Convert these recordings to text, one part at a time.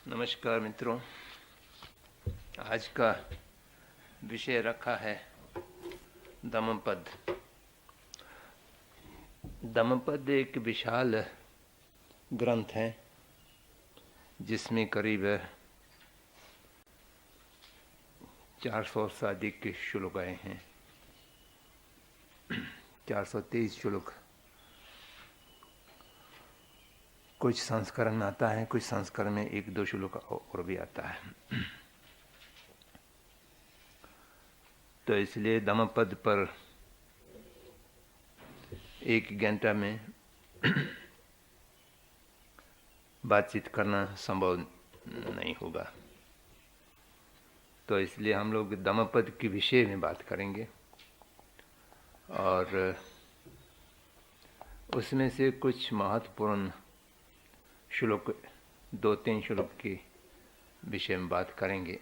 नमस्कार मित्रों। आज का विषय रखा है दमपद। दमपद एक विशाल ग्रंथ है जिसमें करीब 400 से अधिक श्लोक आए हैं। 423 श्लोक। कुछ संस्करण में आता है, कुछ संस्करण में 1-2 श्लोक और भी आता है। तो इसलिए दमपद पर 1 घंटा में बातचीत करना संभव नहीं होगा। तो इसलिए हम लोग दमपद के विषय में बात करेंगे और उसमें से कुछ महत्वपूर्ण श्लोक, 2-3 श्लोक के विषय में बात करेंगे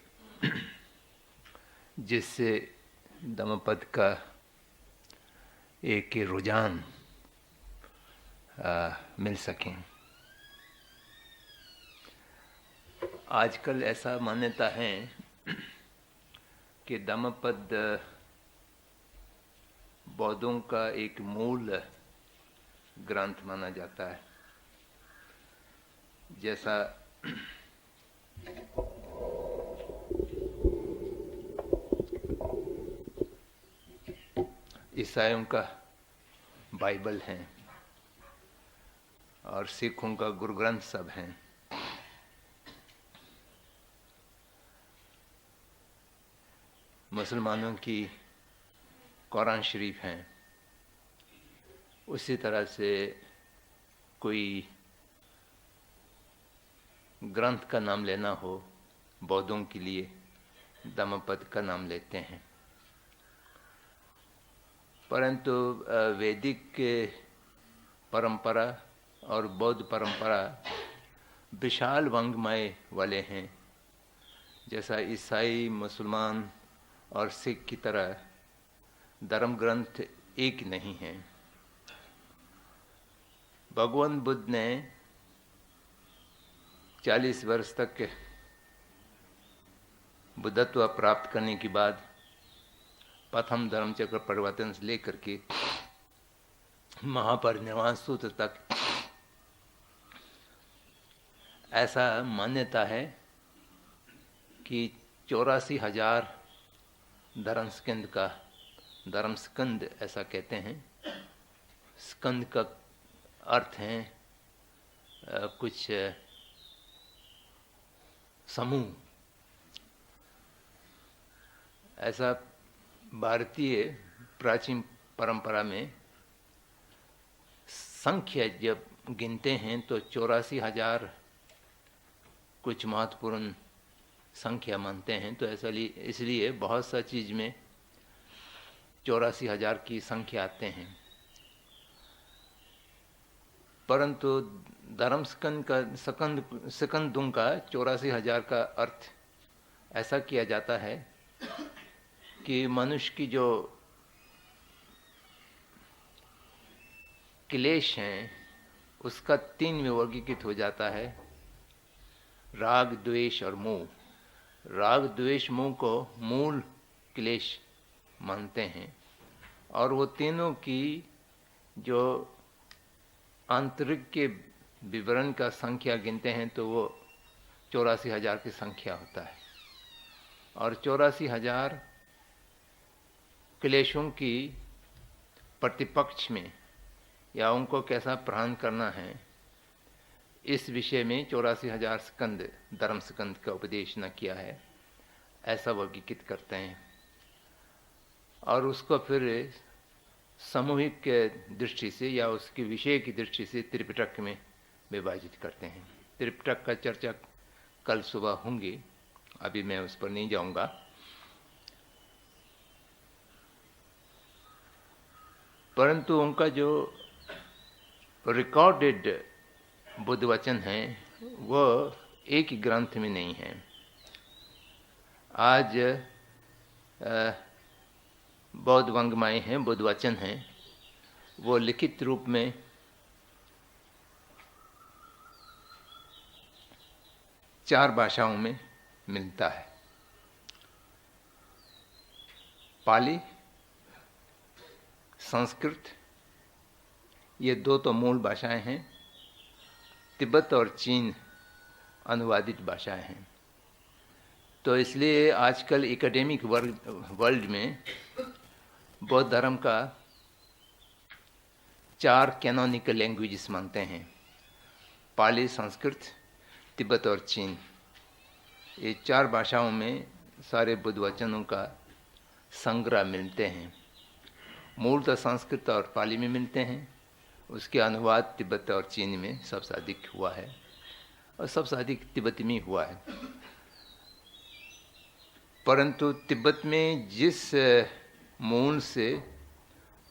जिससे दमपद का एक रुझान मिल सके। आजकल ऐसा मान्यता है कि दमपद बौद्धों का एक मूल ग्रंथ माना जाता है। जैसा ईसाइयों का बाइबल है और सिखों का गुरु ग्रंथ सब हैं, मुसलमानों की कुरान शरीफ हैं। उसी तरह से कोई ग्रंथ का नाम लेना हो बौद्धों के लिए दमपद का नाम लेते हैं। परंतु वैदिक परंपरा और बौद्ध परंपरा विशाल वांग्मय वाले हैं। जैसा ईसाई, मुसलमान और सिख की तरह धर्म ग्रंथ एक नहीं है। भगवान बुद्ध ने 40 वर्ष तक बुद्धत्व प्राप्त करने के बाद प्रथम धर्म चक्र परिवर्तन से लेकर के महापरिनिर्वाण सूत्र तक ऐसा मान्यता है कि 84,000 धर्म स्कंद ऐसा कहते हैं। स्कंद का अर्थ है कुछ समूह। ऐसा भारतीय प्राचीन परंपरा में संख्या जब गिनते हैं तो 84,000 कुछ महत्वपूर्ण संख्या मानते हैं। तो ऐसा इसलिए बहुत सा चीज में 84,000 की संख्या आते हैं। परंतु धर्म स्कंदों का 84,000 का अर्थ ऐसा किया जाता है कि मनुष्य की जो क्लेश हैं उसका 3 में वर्गीकृत हो जाता है: राग, द्वेष और मोह। राग, द्वेष, मोह को मूल क्लेश मानते हैं और वो तीनों की जो आंतरिक के विवरण का संख्या गिनते हैं तो वो 84,000 की संख्या होता है। और 84,000 क्लेशों की प्रतिपक्ष में या उनको कैसा प्रहार करना है, इस विषय में 84,000 स्कंद, धर्म स्कंद का उपदेश न किया है, ऐसा वर्गीकृत करते हैं। और उसको फिर सामूहिक दृष्टि से या उसके विषय की दृष्टि से त्रिपिटक में विभाजित करते हैं। त्रिपिटक का चर्चा कल सुबह होंगी, अभी मैं उस पर नहीं जाऊंगा। परंतु उनका जो रिकॉर्डेड बुद्ध वचन है वो एक ही ग्रंथ में नहीं है। आज बौद्ध वांग्मय हैं, बुद्ध वचन हैं, वो लिखित रूप में 4 भाषाओं में मिलता है। पाली, संस्कृत, ये 2 तो मूल भाषाएं हैं। तिब्बत और चीन अनुवादित भाषाएं हैं। तो इसलिए आजकल एकेडमिक वर्ल्ड में बौद्ध धर्म का 4 कैनोनिकल लैंग्वेजेस मानते हैं: पाली, संस्कृत, तिब्बत और चीन। ये 4 भाषाओं में सारे बुद्ध वचनों का संग्रह मिलते हैं। मूलतः संस्कृत और पाली में मिलते हैं, उसके अनुवाद तिब्बत और चीन में सबसे अधिक हुआ है, और सबसे अधिक तिब्बत में हुआ है। परंतु तिब्बत में जिस मूल से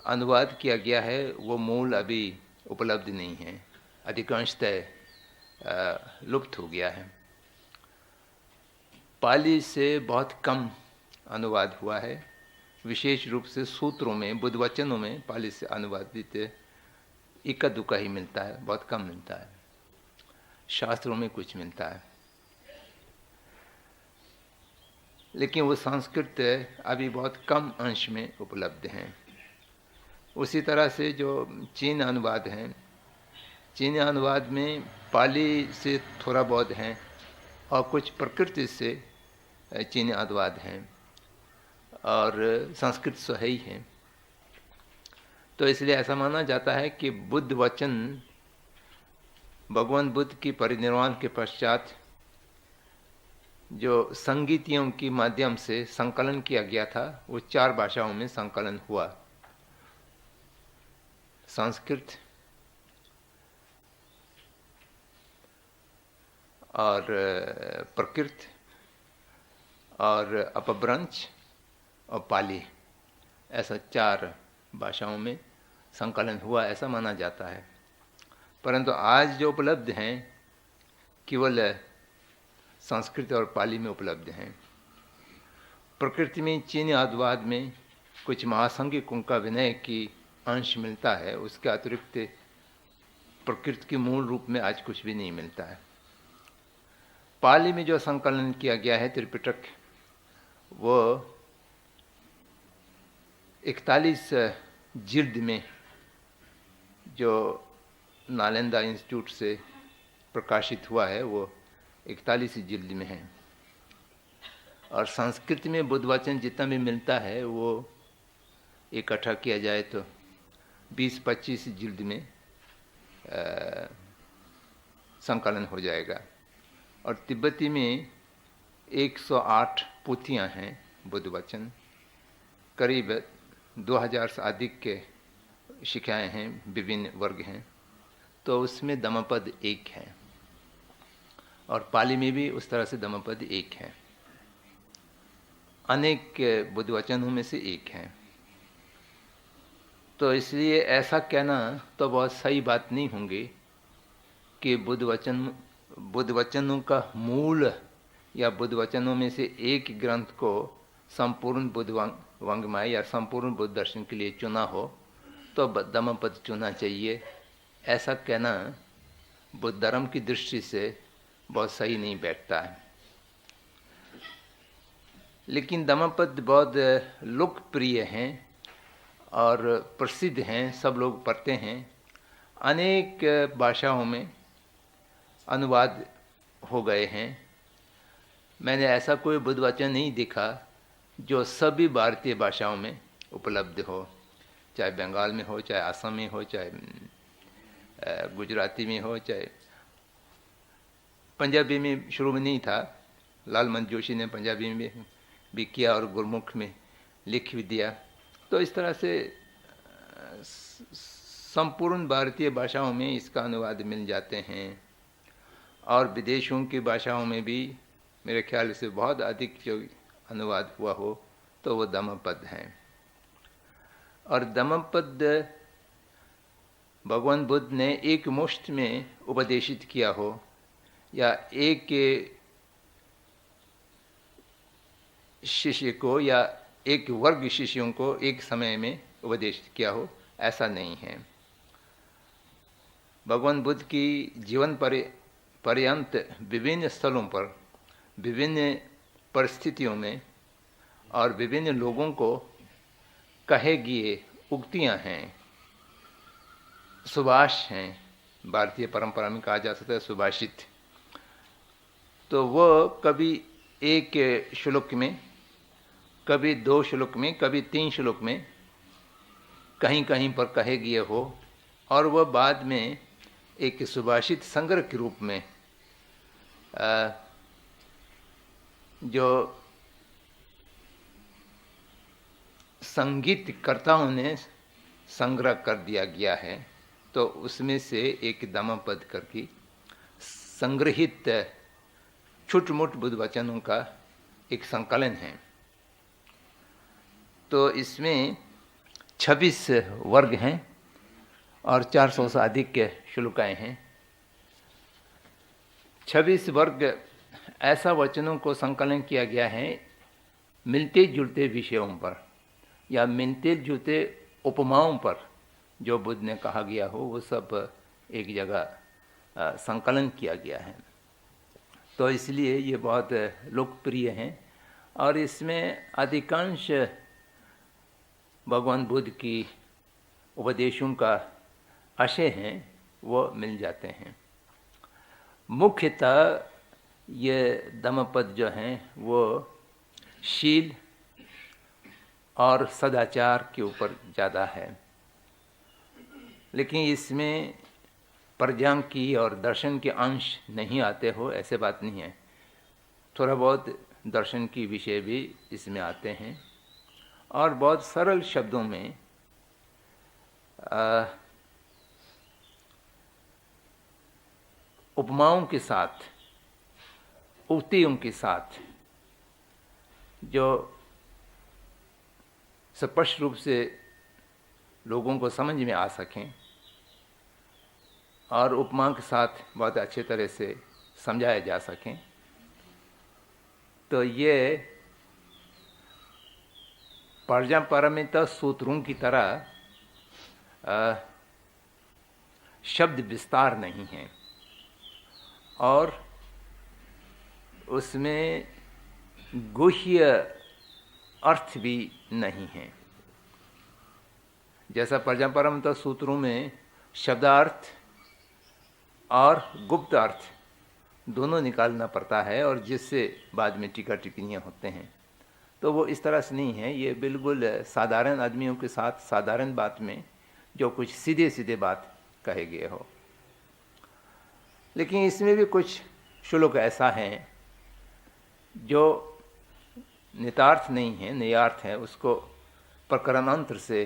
अनुवाद किया गया है वो मूल अभी उपलब्ध नहीं है, अधिकांशतः लुप्त हो गया है। पाली से बहुत कम अनुवाद हुआ है, विशेष रूप से सूत्रों में, बुद्ध वचनों में पाली से अनुवादित इक्का दुक्का ही मिलता है, बहुत कम मिलता है। शास्त्रों में कुछ मिलता है, लेकिन वो संस्कृत अभी बहुत कम अंश में उपलब्ध हैं। उसी तरह से जो चीन अनुवाद हैं, चीनी अनुवाद में पाली से थोड़ा बहुत हैं और कुछ प्रकृति से चीनी अनुवाद हैं, और संस्कृत से ही हैं। तो इसलिए ऐसा माना जाता है कि बुद्ध वचन भगवान बुद्ध की परिनिर्वाण के पश्चात जो संगीतियों के माध्यम से संकलन किया गया था, वो 4 भाषाओं में संकलन हुआ: संस्कृत और प्रकृत और अपभ्रंश और पाली, ऐसा 4 भाषाओं में संकलन हुआ, ऐसा माना जाता है। परंतु आज जो उपलब्ध हैं केवल संस्कृत और पाली में उपलब्ध हैं। प्रकृति में चीनी अनुवाद में कुछ महासंज्ञकों का विनय की अंश मिलता है, उसके अतिरिक्त प्रकृति के मूल रूप में आज कुछ भी नहीं मिलता है। पाली में जो संकलन किया गया है त्रिपिटक, वो 41 जिल्द में जो नालंदा इंस्टीट्यूट से प्रकाशित हुआ है, वो 41 जिल्द में है। और संस्कृत में बुद्ध वचन जितना भी मिलता है वो इकट्ठा किया जाए तो 20-25 जिल्द में संकलन हो जाएगा। और तिब्बती में 108 पोथियाँ हैं बुद्ध वचन, करीब 2000 से अधिक के शिकाएँ हैं, विभिन्न वर्ग हैं। तो उसमें धम्मपद 1 है, और पाली में भी उस तरह से धम्मपद 1 है। अनेक बुद्ध वचनों में से 1 है। तो इसलिए ऐसा कहना तो बहुत सही बात नहीं होंगी कि बुद्ध वचनों का मूल या बुद्ध वचनों में से एक ग्रंथ को संपूर्ण बुद्ध वाङ्मय या संपूर्ण बुद्ध दर्शन के लिए चुना हो तो धम्मपद चुना चाहिए। ऐसा कहना बुद्ध धर्म की दृष्टि से बहुत सही नहीं बैठता है। लेकिन धम्मपद बहुत लोकप्रिय हैं और प्रसिद्ध हैं, सब लोग पढ़ते हैं। अनेक भाषाओं में अनुवाद हो गए हैं। मैंने ऐसा कोई बुद्ध वचन नहीं देखा जो सभी भारतीय भाषाओं में उपलब्ध हो, चाहे बंगाल में हो, चाहे असम में हो, चाहे गुजराती में हो, चाहे पंजाबी में शुरू में नहीं था। लालमन जोशी ने पंजाबी में भी किया और गुरमुख में लिख भी दिया। तो इस तरह से संपूर्ण भारतीय भाषाओं में इसका अनुवाद मिल जाते हैं, और विदेशों की भाषाओं में भी मेरे ख्याल से बहुत अधिक जो अनुवाद हुआ हो तो वो धम्मपद हैं। और धम्मपद भगवान बुद्ध ने एक मुश्त में उपदेशित किया हो या एक शिष्य को या एक वर्ग शिष्यों को एक समय में उपदेशित किया हो, ऐसा नहीं है। भगवान बुद्ध की जीवन पर्यंत विभिन्न स्थलों पर, विभिन्न परिस्थितियों में और विभिन्न लोगों को कहे गए उक्तियां हैं, सुभाष हैं, भारतीय परंपरा में कहा जा सकता है सुभाषित। तो वो कभी एक श्लोक में, कभी 2 श्लोक में, कभी 3 श्लोक में कहीं कहीं पर कहे गए हो, और वह बाद में एक सुभाषित संग्रह के रूप में जो संगीतकर्ताओं ने संग्रह कर दिया गया है, तो उसमें से एक दमपद करके संग्रहित छुटमुट बुद्ध वचनों का एक संकलन है। तो इसमें 26 वर्ग हैं और 400 से अधिक श्लोकाएँ हैं। 26 वर्ग ऐसा वचनों को संकलन किया गया है मिलते जुलते विषयों पर या मिलते जुलते उपमाओं पर जो बुद्ध ने कहा गया हो, वो सब एक जगह संकलन किया गया है। तो इसलिए ये बहुत लोकप्रिय हैं और इसमें अधिकांश भगवान बुद्ध की उपदेशों का आशय हैं वो मिल जाते हैं। मुख्यतः ये धम्मपद जो हैं वो शील और सदाचार के ऊपर ज़्यादा है, लेकिन इसमें प्रज्ञा की और दर्शन के अंश नहीं आते हो, ऐसे बात नहीं है। थोड़ा बहुत दर्शन की विषय भी इसमें आते हैं और बहुत सरल शब्दों में उपमाओं के साथ, उक्तियों के साथ जो स्पष्ट रूप से लोगों को समझ में आ सकें और उपमा के साथ बहुत अच्छे तरह से समझाया जा सकें, तो ये प्रज्ञापारमिता सूत्रों की तरह शब्द विस्तार नहीं है और उसमें गुह्य अर्थ भी नहीं है। जैसा प्रज्ञापारमिता सूत्रों में शब्दार्थ और गुप्त अर्थ दोनों निकालना पड़ता है और जिससे बाद में टीका टिप्पणियाँ होते हैं, तो वो इस तरह से नहीं है। ये बिल्कुल साधारण आदमियों के साथ साधारण बात में जो कुछ सीधे सीधे बात कहे गए हो। लेकिन इसमें भी कुछ श्लोक ऐसा है जो नितार्थ नहीं है, नयार्थ है, उसको प्रकरणांतर से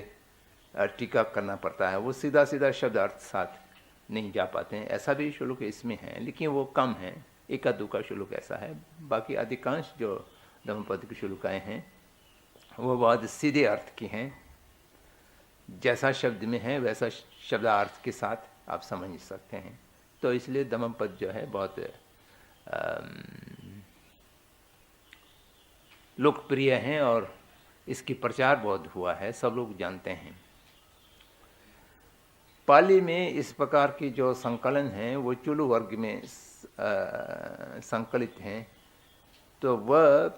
टीका करना पड़ता है, वो सीधा सीधा शब्दार्थ साथ नहीं जा पाते हैं। ऐसा भी श्लोक इसमें है, लेकिन वो कम है, एका दुका श्लोक ऐसा है। बाकी अधिकांश जो धम्मपद की श्लोकाएँ हैं वो बहुत सीधे अर्थ की हैं, जैसा शब्द में है वैसा शब्दार्थ के साथ आप समझ सकते हैं। तो इसलिए धम्मपद जो है बहुत लोकप्रिय हैं और इसकी प्रचार बहुत हुआ है, सब लोग जानते हैं। पाली में इस प्रकार की जो संकलन हैं वो चुलु वर्ग में संकलित हैं, तो वह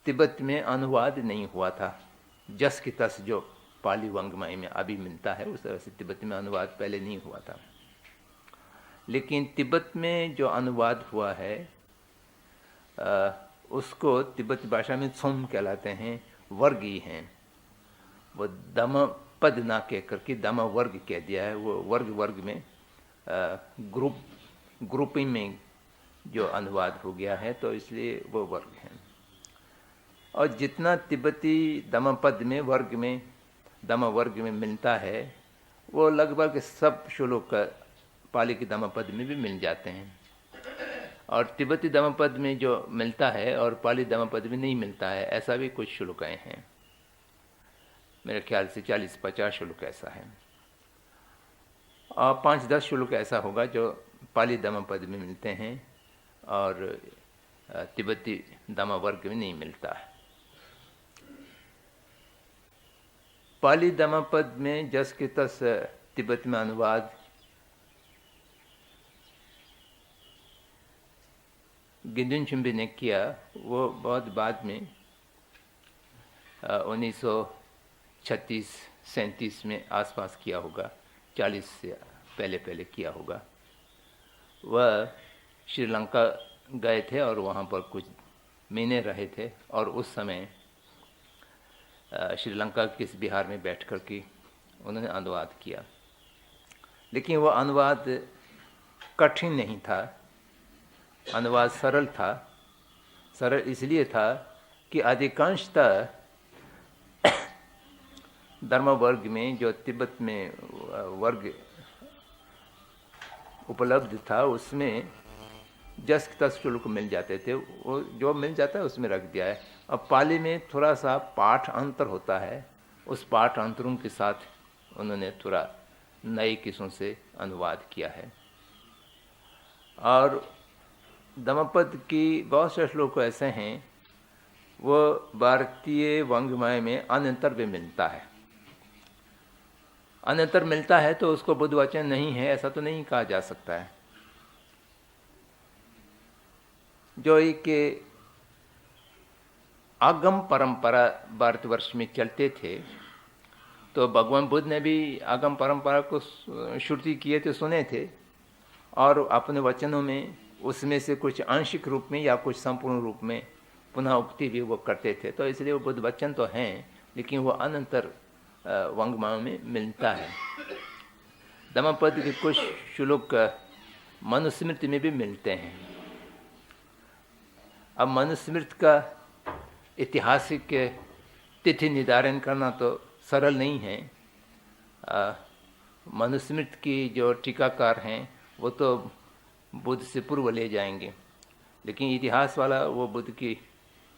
तिब्बत में अनुवाद नहीं हुआ था। जस की तस जो पाली वांग्मय में अभी मिलता है उस तरह से तिब्बत में अनुवाद पहले नहीं हुआ था। लेकिन तिब्बत में जो अनुवाद हुआ है उसको तिब्बती भाषा में त्सोम कहलाते हैं, वर्ग ही हैं। वो धम्मपद ना कह करके धम्म वर्ग कह दिया है। वो वर्ग में ग्रुपिंग में जो अनुवाद हो गया है, तो इसलिए वो वर्ग हैं। और जितना तिब्बती धम्मपद में धम्म वर्ग में मिलता है वो लगभग सब श्लोक पाली के धम्मपद में भी मिल जाते हैं। और तिब्बती धम्मपद में जो मिलता है और पाली धम्मपद में नहीं मिलता है, ऐसा भी कुछ श्लोकाएँ हैं। मेरे ख्याल से 40-50 श्लोक ऐसा है और 5-10 श्लोक ऐसा होगा जो पाली धम्मपद में मिलते हैं और तिब्बती धम्म वर्ग में नहीं मिलता है। पाली धम्मपद में जस के तस तिब्बत में अनुवाद गिदुनचुम्बी ने किया वो बहुत बाद में 1936-37 में आसपास किया होगा, 40 से पहले पहले किया होगा। वह श्रीलंका गए थे और वहाँ पर कुछ महीने रहे थे और उस समय श्रीलंका के इस बिहार में बैठ कर के उन्होंने अनुवाद किया। लेकिन वह अनुवाद कठिन नहीं था, अनुवाद सरल था। सरल इसलिए था कि अधिकांशतः धर्म वर्ग में जो तिब्बत में वर्ग उपलब्ध था उसमें जस तस शुल्क मिल जाते थे, वो जो मिल जाता है उसमें रख दिया है। अब पाली में थोड़ा सा पाठ अंतर होता है, उस पाठ अंतरों के साथ उन्होंने थोड़ा नई किस्मों से अनुवाद किया है। और धम्मपद की बहुत से श्लोक ऐसे हैं वो भारतीय वाङ्मय में अन्यंतर भी मिलता है। अन्यंतर मिलता है तो उसको बुद्ध वचन नहीं है ऐसा तो नहीं कहा जा सकता है। जो एक आगम परंपरा भारतवर्ष में चलते थे, तो भगवान बुद्ध ने भी आगम परंपरा को श्रुति किए थे, सुने थे, और अपने वचनों में उसमें से कुछ आंशिक रूप में या कुछ संपूर्ण रूप में पुनः उक्ति भी वो करते थे। तो इसलिए वो बुद्ध वचन तो हैं, लेकिन वो अनंतर वाङ्मयों में मिलता है। धम्मपद के कुछ श्लोक मनुस्मृति में भी मिलते हैं। अब मनुस्मृति का ऐतिहासिक तिथि निर्धारण करना तो सरल नहीं है। मनुस्मृति की जो टीकाकार हैं वो तो बुद्ध से पूर्व ले जाएंगे, लेकिन इतिहास वाला वो बुद्ध की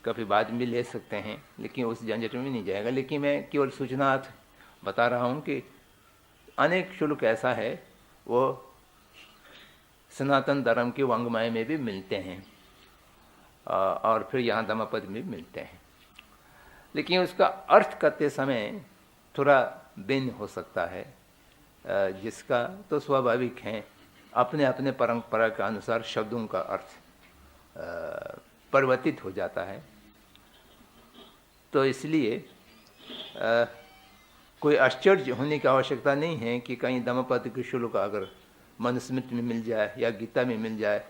कभी बाद में ले सकते हैं, लेकिन उस झंझट में नहीं जाएगा। लेकिन मैं केवल सूचनार्थ बता रहा हूँ कि अनेक शुल्क ऐसा है वो सनातन धर्म के वाङ्मय में भी मिलते हैं और फिर यहाँ धम्मपद में भी मिलते हैं, लेकिन उसका अर्थ करते समय थोड़ा भिन्न हो सकता है, जिसका तो स्वाभाविक है। अपने अपने परंपरा के अनुसार शब्दों का अर्थ परिवर्तित हो जाता है। तो इसलिए कोई आश्चर्य होने की आवश्यकता नहीं है कि कहीं धम्मपद के श्लोक अगर मनुस्मृति में मिल जाए या गीता में मिल जाए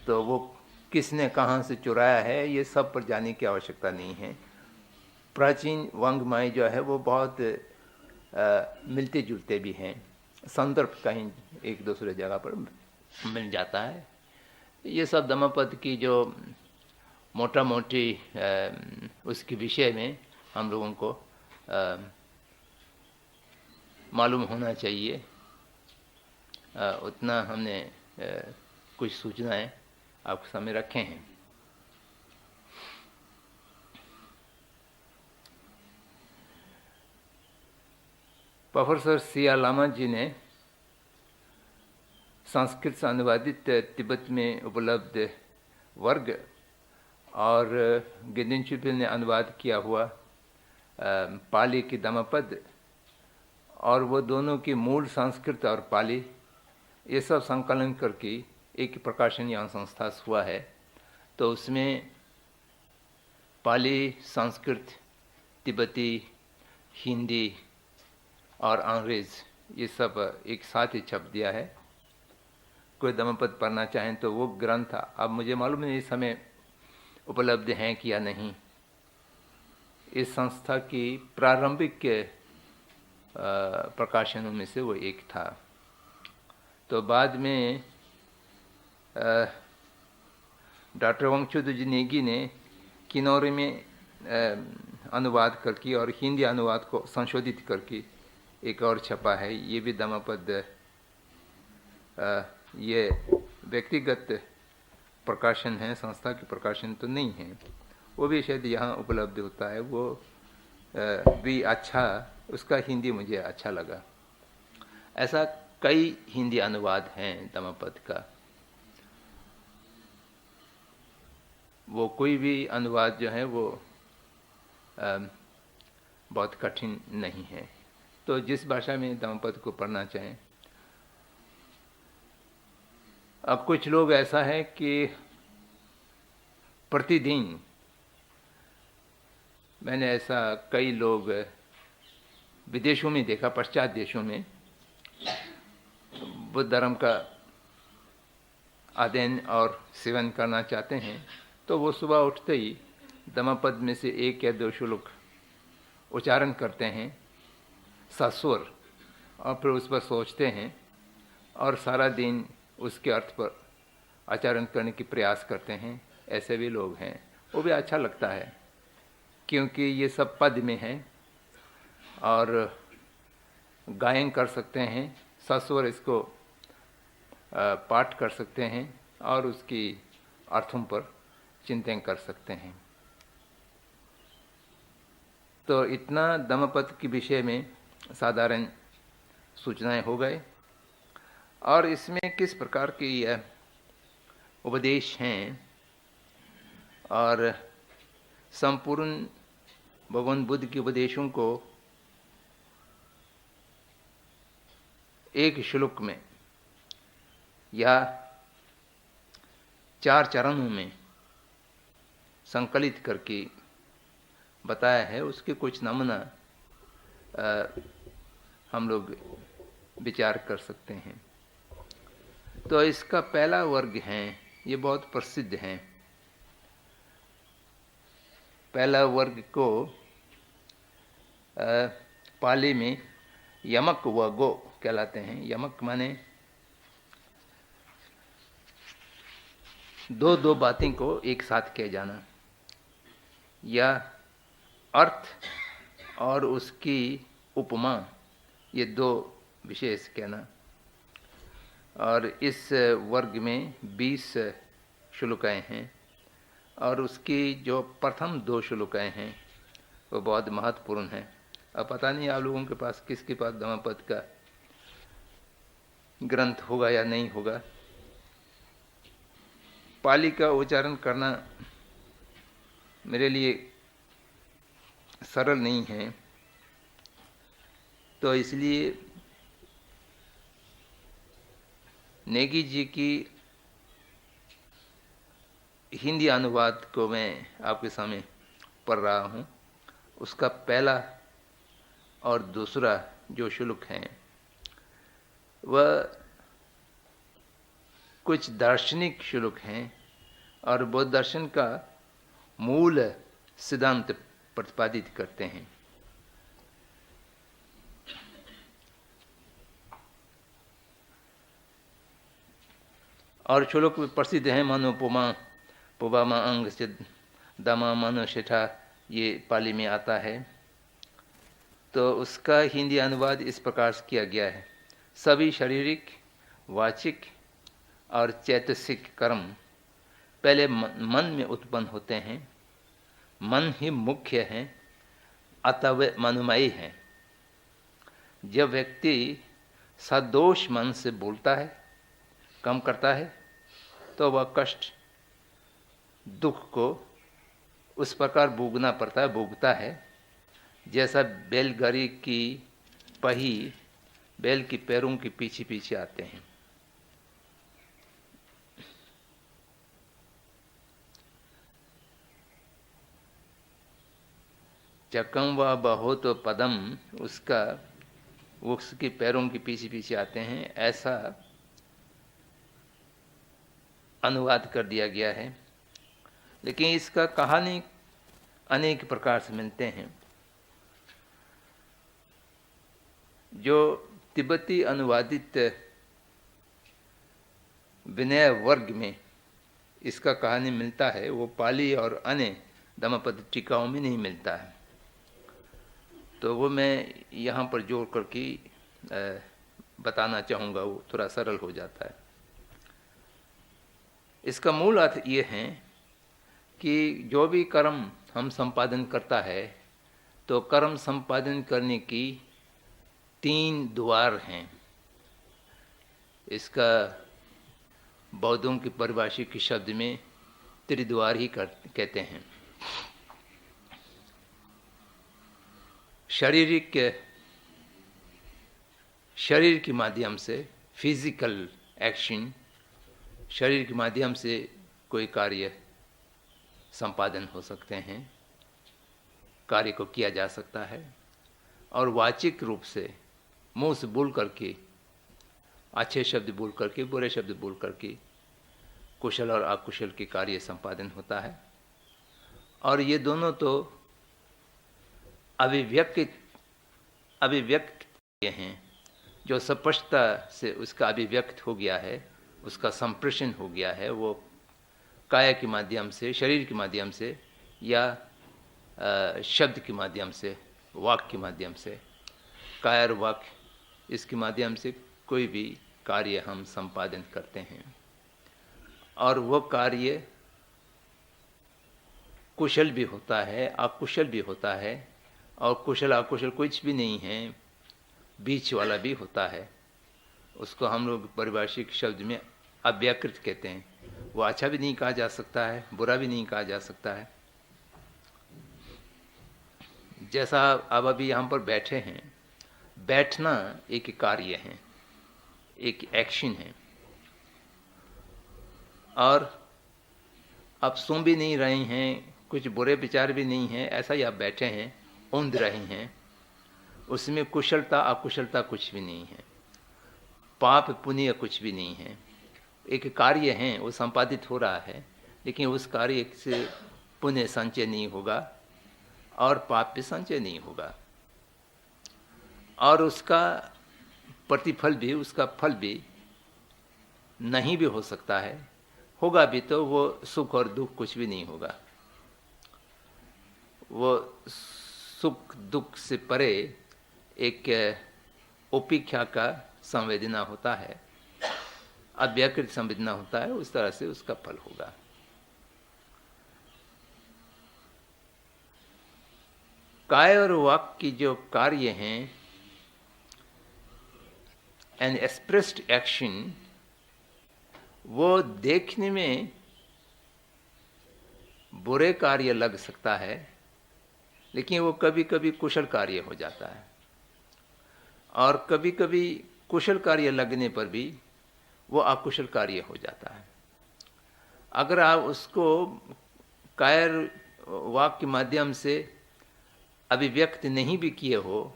तो वो किसने कहाँ से चुराया है, ये सब पर जाने की आवश्यकता नहीं है। प्राचीन वाङ्मय जो है वो बहुत मिलते जुलते भी हैं, संदर्भ कहीं एक दूसरे जगह पर मिल जाता है। ये सब धम्मपद की जो मोटा मोटी उसके विषय में हम लोगों को मालूम होना चाहिए, उतना हमने कुछ सूचनाएं आपके सामने रखे हैं। प्रोफेसर सिया लामा जी ने संस्कृत से अनुवादित तिब्बत में उपलब्ध वर्ग और गिदुनचुम्बी ने अनुवाद किया हुआ पाली की धम्मपद, और वो दोनों की मूल संस्कृत और पाली ये सब संकलन करके एक प्रकाशन यहाँ संस्था हुआ है। तो उसमें पाली, संस्कृत, तिब्बती, हिंदी और अंग्रेज़ ये सब एक साथ ही छप दिया है। कोई धम्मपद पढ़ना चाहें तो वो ग्रंथ अब मुझे मालूम नहीं इस समय उपलब्ध हैं कि या नहीं। इस संस्था की प्रारंभिक प्रकाशनों में से वो एक था। तो बाद में डॉक्टर वांगचुक नेगी ने किन्नौरी में अनुवाद करके और हिंदी अनुवाद को संशोधित करके एक और छपा है। ये भी धम्मपद ये व्यक्तिगत प्रकाशन है, संस्था की प्रकाशन तो नहीं है। वो भी शायद यहाँ उपलब्ध होता है, वो भी अच्छा, उसका हिंदी मुझे अच्छा लगा। ऐसा कई हिंदी अनुवाद हैं धम्मपद का। वो कोई भी अनुवाद जो है वो बहुत कठिन नहीं है। तो जिस भाषा में धम्मपद को पढ़ना चाहें। अब कुछ लोग ऐसा है कि प्रतिदिन मैंने ऐसा कई लोग विदेशों में देखा, पश्चात देशों में बुद्ध धर्म का अध्ययन और सेवन करना चाहते हैं तो वो सुबह उठते ही धम्मपद में से 1 या 2 श्लोक उच्चारण करते हैं सस्वर, और फिर उस पर सोचते हैं और सारा दिन उसके अर्थ पर आचरण करने की प्रयास करते हैं। ऐसे भी लोग हैं, वो भी अच्छा लगता है क्योंकि ये सब पद में है और गायन कर सकते हैं, सस्वर इसको पाठ कर सकते हैं और उसकी अर्थों पर चिंतन कर सकते हैं। तो इतना धम्मपद के विषय में साधारण सूचनाएं हो गए और इसमें किस प्रकार के यह उपदेश हैं और संपूर्ण भगवान बुद्ध के उपदेशों को एक श्लोक में या 4 चरणों में संकलित करके बताया है, उसके कुछ नमूना हम लोग विचार कर सकते हैं। तो इसका पहला वर्ग है, ये बहुत प्रसिद्ध है। पहला वर्ग को पाली में यमक व गो कहलाते हैं। यमक माने दो बातें को एक साथ किया जाना, या अर्थ और उसकी उपमा, ये 2 विशेष कहना। और इस वर्ग में 20 श्लोकाएँ हैं और उसकी जो प्रथम 2 श्लोकाएँ हैं वो बहुत महत्वपूर्ण हैं। अब पता नहीं आप लोगों के पास किसके पास धम्मपद का ग्रंथ होगा या नहीं होगा। पाली का उच्चारण करना मेरे लिए सरल नहीं है, तो इसलिए नेगी जी की हिंदी अनुवाद को मैं आपके सामने पढ़ रहा हूँ। उसका पहला और दूसरा जो श्लोक हैं वह कुछ दार्शनिक श्लोक हैं और बौद्ध दर्शन का मूल सिद्धांत प्रतिपादित करते हैं। और श्लोक प्रसिद्ध हैं, मनोपुमा पुबामा अंग से दमा मनो शेठा, ये पाली में आता है। तो उसका हिंदी अनुवाद इस प्रकार से किया गया है। सभी शारीरिक, वाचिक और चैतसिक कर्म पहले मन में उत्पन्न होते हैं। मन ही मुख्य है, अतः वे मनोमयी हैं। जब व्यक्ति सदोष मन से बोलता है, कम करता है, तो वह कष्ट, दुख को उस प्रकार भोगता है जैसा बैलगाड़ी की पहिए बैल की पैरों के पीछे पीछे आते हैं। चकम व बहुत पदम, उसका उसके पैरों के पीछे पीछे आते हैं, ऐसा अनुवाद कर दिया गया है। लेकिन इसका कहानी अनेक प्रकार से मिलते हैं। जो तिब्बती अनुवादित विनय वर्ग में इसका कहानी मिलता है वो पाली और अन्य धम्मपद टीकाओं में नहीं मिलता है। तो वो मैं यहाँ पर जोड़ करके बताना चाहूँगा, वो थोड़ा सरल हो जाता है। इसका मूल अर्थ ये है कि जो भी कर्म हम संपादन करता है तो कर्म संपादन करने की 3 द्वार हैं। इसका बौद्धों की परिभाषिक शब्द में त्रिद्वार ही कहते हैं। शरीर के माध्यम से फिजिकल एक्शन, शरीर के माध्यम से कोई कार्य संपादन हो सकते हैं, कार्य को किया जा सकता है। और वाचिक रूप से मुंह से बोल करके, अच्छे शब्द बोल करके, बुरे शब्द बोल करके कुशल और अकुशल के कार्य संपादन होता है। और ये दोनों तो अभिव्यक्त हैं, जो स्पष्टता से उसका अभिव्यक्त हो गया है, उसका संप्रेषण हो गया है, वो काया के माध्यम से, शरीर के माध्यम से, या शब्द के माध्यम से, वाक के माध्यम से, काया और वाक, इसके माध्यम से कोई भी कार्य हम संपादन करते हैं। और वो कार्य कुशल भी होता है, अकुशल भी होता है, और कुशल अकुशल कुछ भी नहीं है, बीच वाला भी होता है। उसको हम लोग पारिभाषिक शब्द में अव्याकृत कहते हैं। वो अच्छा भी नहीं कहा जा सकता है, बुरा भी नहीं कहा जा सकता है। जैसा अब अभी यहाँ पर बैठे हैं, बैठना एक कार्य है, एक एक्शन है। और आप सो भी नहीं रहे हैं, कुछ बुरे विचार भी नहीं हैं, ऐसा ही आप बैठे हैं, ऊँध रहे हैं, उसमें कुशलता अकुशलता कुछ भी नहीं है, पाप पुण्य कुछ भी नहीं है। एक कार्य है, वो संपादित हो रहा है, लेकिन उस कार्य से पुण्य संचय नहीं होगा और पाप भी संचय नहीं होगा, और उसका प्रतिफल भी, उसका फल भी नहीं भी हो सकता है, होगा भी तो वो सुख और दुख कुछ भी नहीं होगा। वो सुख दुख से परे एक उपेक्षा का संवेदना होता है, अव्याकृत संवेदना होता है, उस तरह से उसका फल होगा। काय और वाक की जो कार्य हैं, एन एक्सप्रेस्ड एक्शन, वो देखने में बुरे कार्य लग सकता है, लेकिन वो कभी कभी कुशल कार्य हो जाता है, और कभी कभी कुशल कार्य लगने पर भी वो अकुशल कार्य हो जाता है। अगर आप उसको काय वाक के माध्यम से अभिव्यक्त नहीं भी किए हो,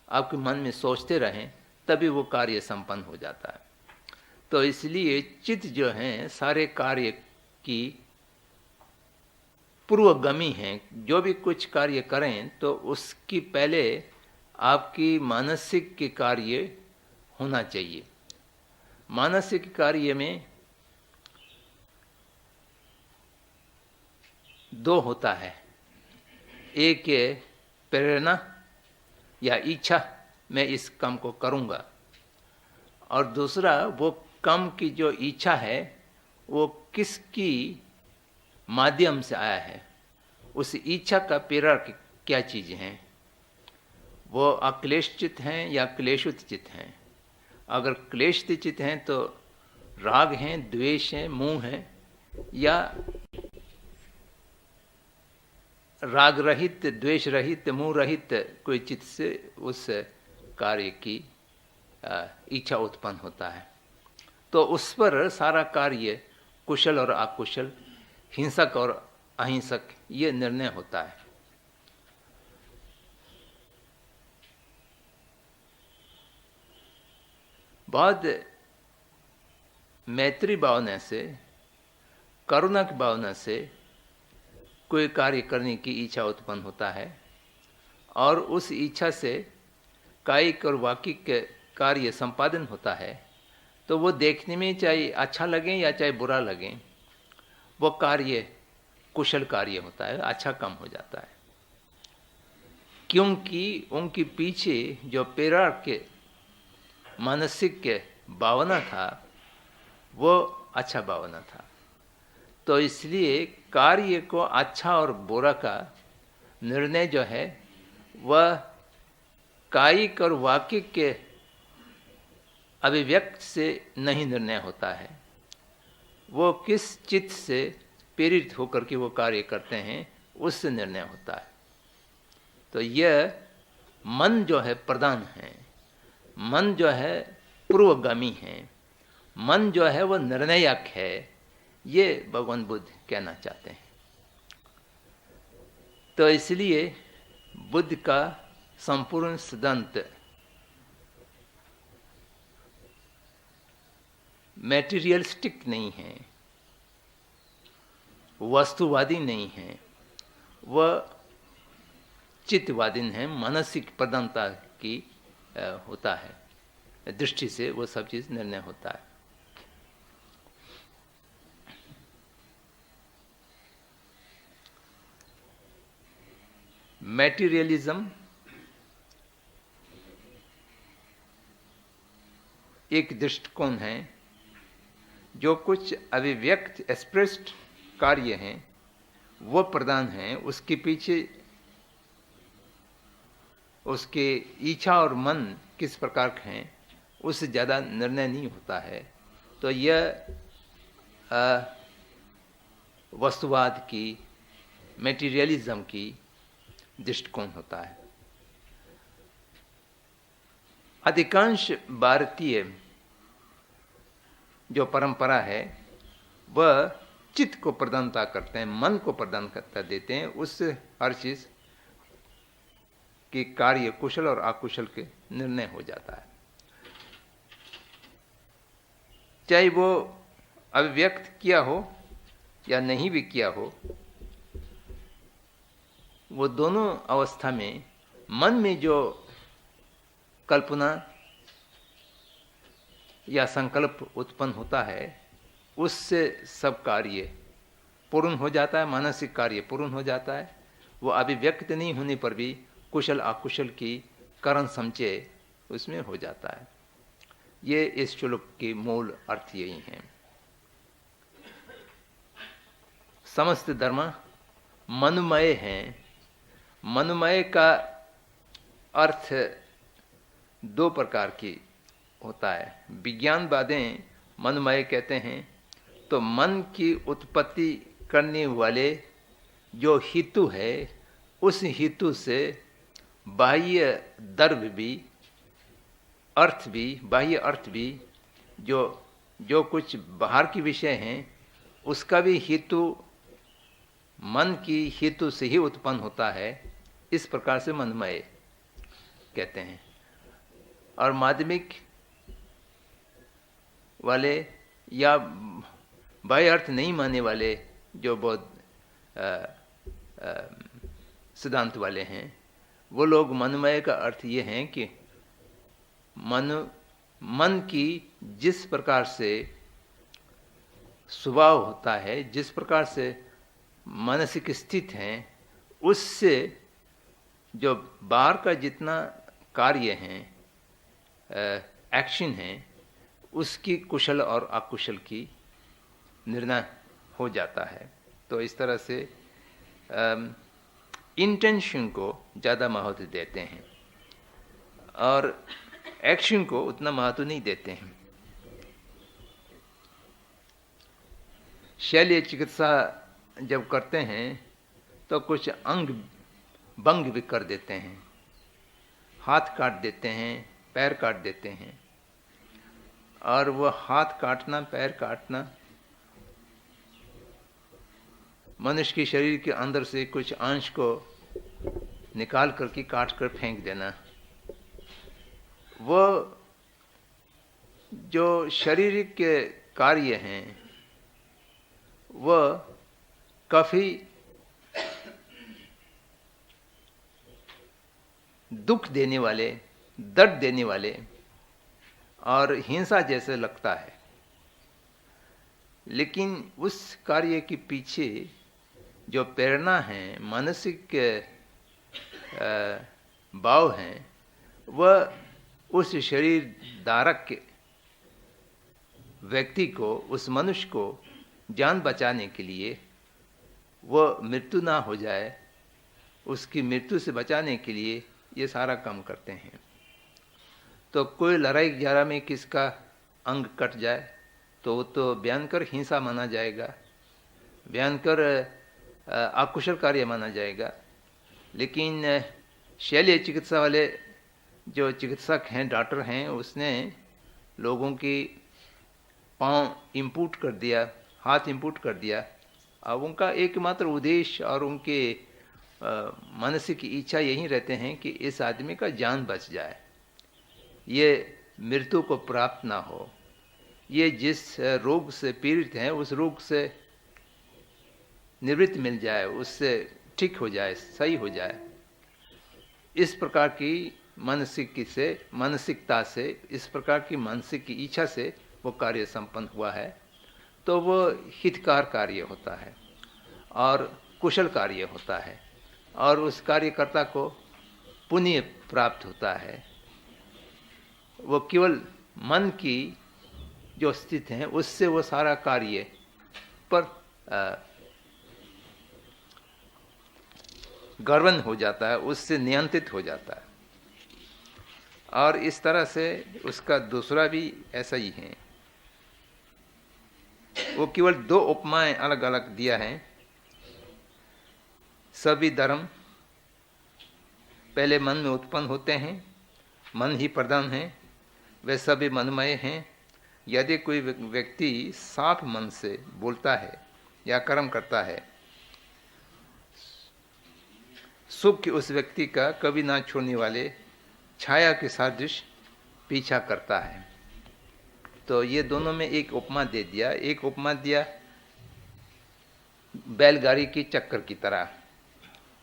आपके मन में सोचते रहें, तभी वो कार्य संपन्न हो जाता है। तो इसलिए चित्त जो हैं सारे कार्य की पूर्वगामी हैं। जो भी कुछ कार्य करें तो उसकी पहले आपकी मानसिक के कार्य होना चाहिए। मानसिक कार्य में दो होता है, एक प्रेरणा या इच्छा, मैं इस काम को करूँगा, और दूसरा वो काम की जो इच्छा है वो किसकी माध्यम से आया है, उस इच्छा का प्रेरक क्या चीज़ हैं, वो अक्लेशचित हैं या क्लेशोचित हैं। अगर क्लेशचित हैं तो राग हैं, द्वेष हैं, मोह हैं, या राग रहित, द्वेष रहित, मोह रहित कोई चित्त से उस कार्य की इच्छा उत्पन्न होता है। तो उस पर सारा कार्य कुशल और अकुशल, हिंसक और अहिंसक, ये निर्णय होता है। बहुत मैत्री भावना से, करुणा की भावना से कोई कार्य करने की इच्छा उत्पन्न होता है, और उस इच्छा से कायिक और वाकिक कार्य संपादन होता है, तो वो देखने में चाहे अच्छा लगे या चाहे बुरा लगे, वो कार्य कुशल कार्य होता है, अच्छा काम हो जाता है, क्योंकि उनके पीछे जो प्रेरक के मानसिक के भावना था वो अच्छा भावना था। तो इसलिए कार्य को अच्छा और बुरा का निर्णय जो है वह कायिक और वाकिक के अभिव्यक्त से नहीं निर्णय होता है, वो किस चित्त से प्रेरित होकर के वो कार्य करते हैं उससे निर्णय होता है। तो यह मन जो है प्रधान है, मन जो है पूर्वगामी है, मन जो है वो निर्णयक है, ये भगवान बुद्ध कहना चाहते हैं। तो इसलिए बुद्ध का संपूर्ण सिद्धांत मैटेरियलिस्टिक नहीं है, वस्तुवादी नहीं है, वह चित्तवादी है, मानसिक प्रधानता की होता है दृष्टि से वो सब चीज निर्णय होता है। मैटेरियलिज्म एक दृष्टिकोण है जो कुछ अभिव्यक्त एक्सप्रेस्ड कार्य हैं वो प्रधान हैं, उसके पीछे उसके इच्छा और मन किस प्रकार के हैं उससे ज़्यादा निर्णय नहीं होता है। तो यह वस्तुवाद की, मैटेरियलिज्म की दृष्टिकोण होता है। अधिकांश भारतीय जो परंपरा है वह चित्त को प्रधानता करते हैं, मन को प्रधानता देते हैं, उससे हर चीज के कार्य कुशल और अकुशल के निर्णय हो जाता है। चाहे वो अभिव्यक्त किया हो या नहीं भी किया हो, वो दोनों अवस्था में मन में जो कल्पना या संकल्प उत्पन्न होता है उससे सब कार्य पूर्ण हो जाता है, मानसिक कार्य पूर्ण हो जाता है। वो अभिव्यक्त नहीं होने पर भी कुशल अकुशल की कारण समझे उसमें हो जाता है। ये इस श्लोक के मूल अर्थ यही हैं। समस्त धर्म मनोमय हैं। मनोमय का अर्थ दो प्रकार की होता है। विज्ञानवादी मनोमय कहते हैं तो मन की उत्पत्ति करने वाले जो हेतु है उस हेतु से बाह्य द्रव्य भी, अर्थ भी, बाह्य अर्थ भी, जो कुछ बाहर के विषय हैं उसका भी हेतु मन की हेतु से ही उत्पन्न होता है। इस प्रकार से मनमय कहते हैं। और माध्यमिक वाले या बाह्य अर्थ नहीं मानने वाले जो बहुत सिद्धांत वाले हैं वो लोग मनमय का अर्थ ये है कि मन की जिस प्रकार से स्वभाव होता है, जिस प्रकार से मानसिक स्थिति है, उससे जो बाहर का जितना कार्य है, एक्शन है, उसकी कुशल और अकुशल की निर्णय हो जाता है। तो इस तरह से इंटेंशन को ज़्यादा महत्व देते हैं और एक्शन को उतना महत्व नहीं देते हैं। शल्य चिकित्सा जब करते हैं तो कुछ अंग भंग भी कर देते हैं, हाथ काट देते हैं, पैर काट देते हैं। और वह हाथ काटना, पैर काटना मनुष्य के शरीर के अंदर से कुछ अंश को निकाल करके काट कर फेंक देना, वह जो शारीरिक के कार्य हैं वह काफी दुख देने वाले, दर्द देने वाले और हिंसा जैसे लगता है। लेकिन उस कार्य के पीछे जो प्रेरणा है, मानसिक भाव हैं, वह उस शरीर धारक के व्यक्ति को, उस मनुष्य को जान बचाने के लिए, वह मृत्यु ना हो जाए, उसकी मृत्यु से बचाने के लिए ये सारा काम करते हैं। तो कोई लड़ाई झगड़ा में किसका अंग कट जाए तो वो तो भयंकर हिंसा माना जाएगा, भयंकर अकुशल कार्य माना जाएगा। लेकिन शल्य चिकित्सा वाले जो चिकित्सक हैं, डॉक्टर हैं, उसने लोगों की पाँव इंपुट कर दिया, हाथ इंपुट कर दिया। अब उनका एकमात्र उद्देश्य और उनके मनुष्य की इच्छा यही रहते हैं कि इस आदमी का जान बच जाए, ये मृत्यु को प्राप्त ना हो, ये जिस रोग से पीड़ित हैं उस रोग से निवृत्ति मिल जाए, उससे ठीक हो जाए, सही हो जाए। इस प्रकार की मानसिकता से, इस प्रकार की मानसिक की इच्छा से वो कार्य संपन्न हुआ है, तो वो हितकार कार्य होता है और कुशल कार्य होता है, और उस कार्यकर्ता को पुण्य प्राप्त होता है। वो केवल मन की जो स्थिति है उससे वो सारा कार्य पर गवर्न हो जाता है, उससे नियंत्रित हो जाता है। और इस तरह से उसका दूसरा भी ऐसा ही है। वो केवल 2 उपमाएं अलग अलग दिया है। सभी धर्म पहले मन में उत्पन्न होते हैं, मन ही प्रधान है, वे सभी मनमय हैं। यदि कोई व्यक्ति साफ मन से बोलता है या कर्म करता है, सुख उस व्यक्ति का कभी ना छोड़ने वाले छाया के सदृश पीछा करता है। तो ये दोनों में एक उपमा दे दिया। एक उपमा दिया बैलगाड़ी की चक्कर की तरह,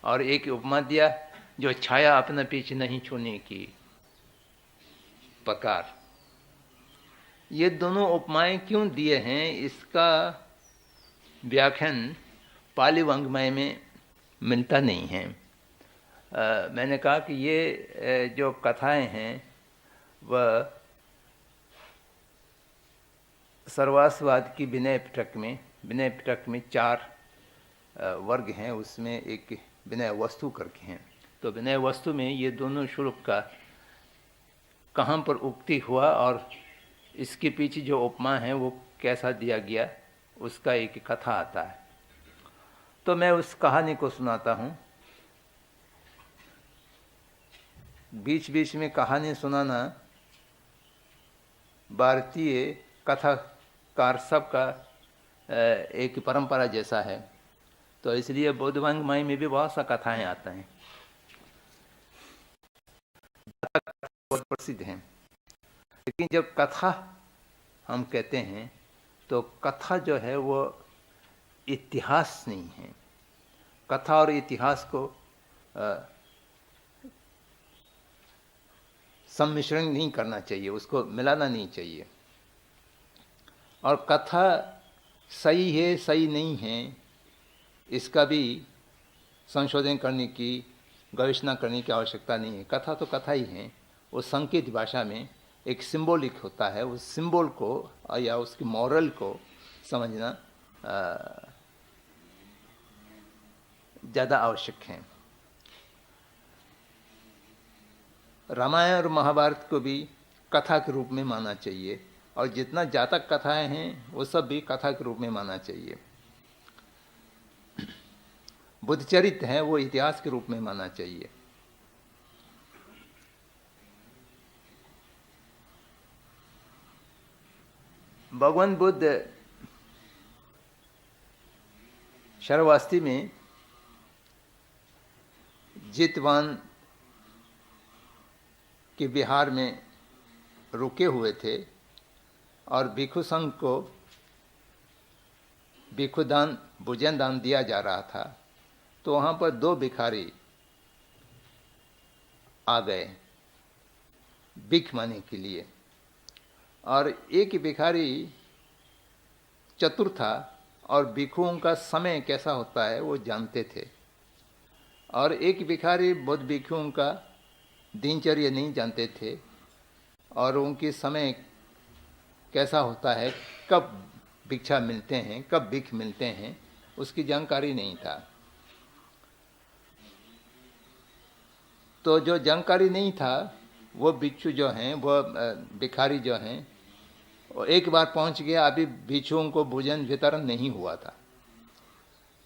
और एक उपमा दिया जो छाया अपना पीछे नहीं छोड़ने की प्रकार। ये दोनों उपमाएं क्यों दिए हैं, इसका व्याख्यान पाली वाङ्मय में मिलता नहीं है। मैंने कहा कि ये जो कथाएं हैं वह सर्वासवाद की विनय पिटक में 4 वर्ग हैं, उसमें एक विनय वस्तु करके हैं। तो विनय वस्तु में ये दोनों श्लोक का कहाँ पर उक्ति हुआ और इसके पीछे जो उपमा है वो कैसा दिया गया, उसका एक कथा आता है। तो मैं उस कहानी को सुनाता हूँ। बीच बीच में कहानी सुनाना भारतीय कथाकार सबका एक परंपरा जैसा है, तो इसलिए बौद्ध वाङ्मय में भी बहुत सा कथाएं आते हैं, बहुत प्रसिद्ध हैं। लेकिन जब कथा हम कहते हैं तो कथा जो है वो इतिहास नहीं है। कथा और इतिहास को सम्मिश्रण नहीं करना चाहिए, उसको मिलाना नहीं चाहिए। और कथा सही है सही नहीं है इसका भी संशोधन करने की, गवेषणा करने की आवश्यकता नहीं है। कथा तो कथा ही है, वो संकेत भाषा में एक सिंबॉलिक होता है। उस सिंबल को या उसकी मॉरल को समझना ज़्यादा आवश्यक है। रामायण और महाभारत को भी कथा के रूप में माना चाहिए, और जितना जातक कथाएं हैं वो सब भी कथा के रूप में माना चाहिए। बुद्ध चरित्र है वो इतिहास के रूप में माना चाहिए। भगवान बुद्ध शरवास्ती में जितवान के बिहार में रुके हुए थे, और भिक्षु संघ को भिक्षु दान, भोजन दान दिया जा रहा था। तो वहाँ पर 2 भिखारी आ गए भिख मांगने के लिए, और एक भिखारी चतुर था और भिक्षुओं का समय कैसा होता है वो जानते थे, और एक भिखारी बौद्ध भिक्षुओं का दिनचर्या नहीं जानते थे, और उनके समय कैसा होता है, कब भिक्षा मिलते हैं, कब भिख मिलते हैं, उसकी जानकारी नहीं था। तो जो जानकारी नहीं था वो भिक्षु जो हैं, वो भिखारी जो हैं, वो एक बार पहुंच गया, अभी भिक्षुओं को भोजन वितरण नहीं हुआ था।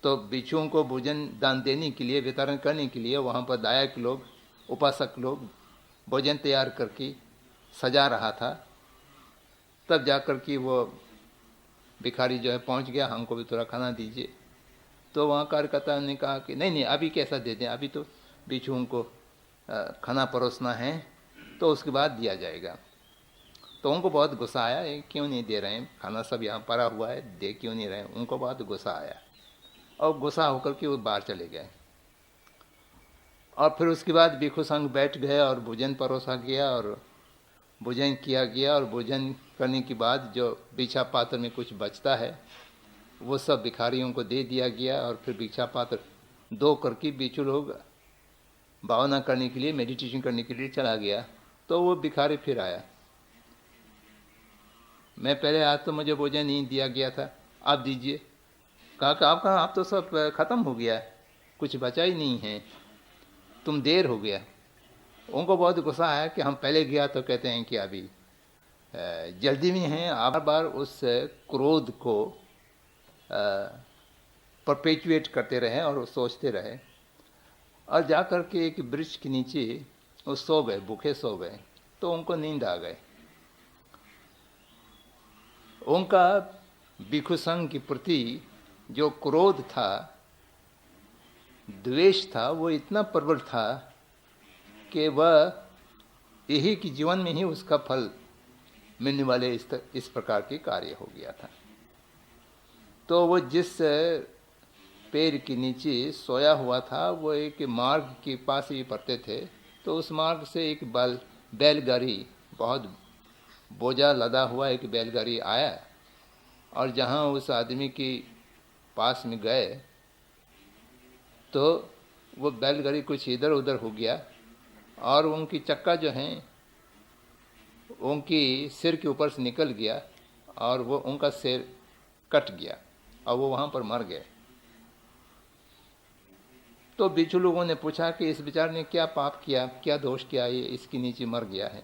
तो भिक्षुओं को भोजन दान देने के लिए, वितरण करने के लिए वहाँ पर दायक लोग, उपासक लोग भोजन तैयार करके सजा रहा था। तब जाकर कि वो भिखारी जो है पहुंच गया, हमको भी थोड़ा खाना दीजिए। तो वहाँ कार्यकर्ता ने कहा कि नहीं नहीं अभी कैसा दे दें, अभी तो बिच्छुओं को खाना परोसना है, तो उसके बाद दिया जाएगा। तो उनको बहुत गुस्सा आया, ये क्यों नहीं दे रहे हैं, खाना सब यहाँ पड़ा हुआ है, दे क्यों नहीं रहे हैं। उनको बहुत गुस्सा आया और गुस्सा होकर के वो बाहर चले गए। और फिर उसके बाद भिक्षु संघ बैठ गए और भोजन परोसा गया और भोजन किया गया। और भोजन करने के बाद जो भिक्षा पात्र में कुछ बचता है वो सब भिखारियों को दे दिया गया। और फिर भिक्षा पात्र दो करके भिक्षु लोग भावना करने के लिए, मेडिटेशन करने के लिए चला गया। तो वो भिखारी फिर आया, मैं पहले आज तो मुझे भोजन नहीं दिया गया था, आप दीजिए। कहा कि आपका आप तो सब खत्म हो गया, कुछ बचा ही नहीं है, तुम देर हो गया। उनको बहुत गुस्सा आया कि हम पहले गया तो कहते हैं कि अभी जल्दी में हैं। बार बार उस क्रोध को परपेचुएट करते रहे और सोचते रहे। और जाकर के एक वृक्ष के नीचे वो सो गए, भूखे सो गए। तो उनको नींद आ गए। उनका भिक्षु संघ के प्रति जो क्रोध था, द्वेष था, वो इतना प्रबल था कि वह यही कि जीवन में ही उसका फल मिलने वाले इस प्रकार के कार्य हो गया था। तो वो जिस पेड़ के नीचे सोया हुआ था वो एक मार्ग के पास ही पड़ते थे। तो उस मार्ग से एक बैलगाड़ी, बहुत बोझा लदा हुआ एक बैलगाड़ी आया। और जहाँ उस आदमी के पास में गए तो वो बैलगाड़ी कुछ इधर उधर हो गया और उनकी चक्का जो है उनकी सिर के ऊपर से निकल गया और वो उनका सिर कट गया और वो वहाँ पर मर गए। तो भिक्षु लोगों ने पूछा कि इस बेचारे ने क्या पाप किया, क्या दोष किया, ये इसके नीचे मर गया है।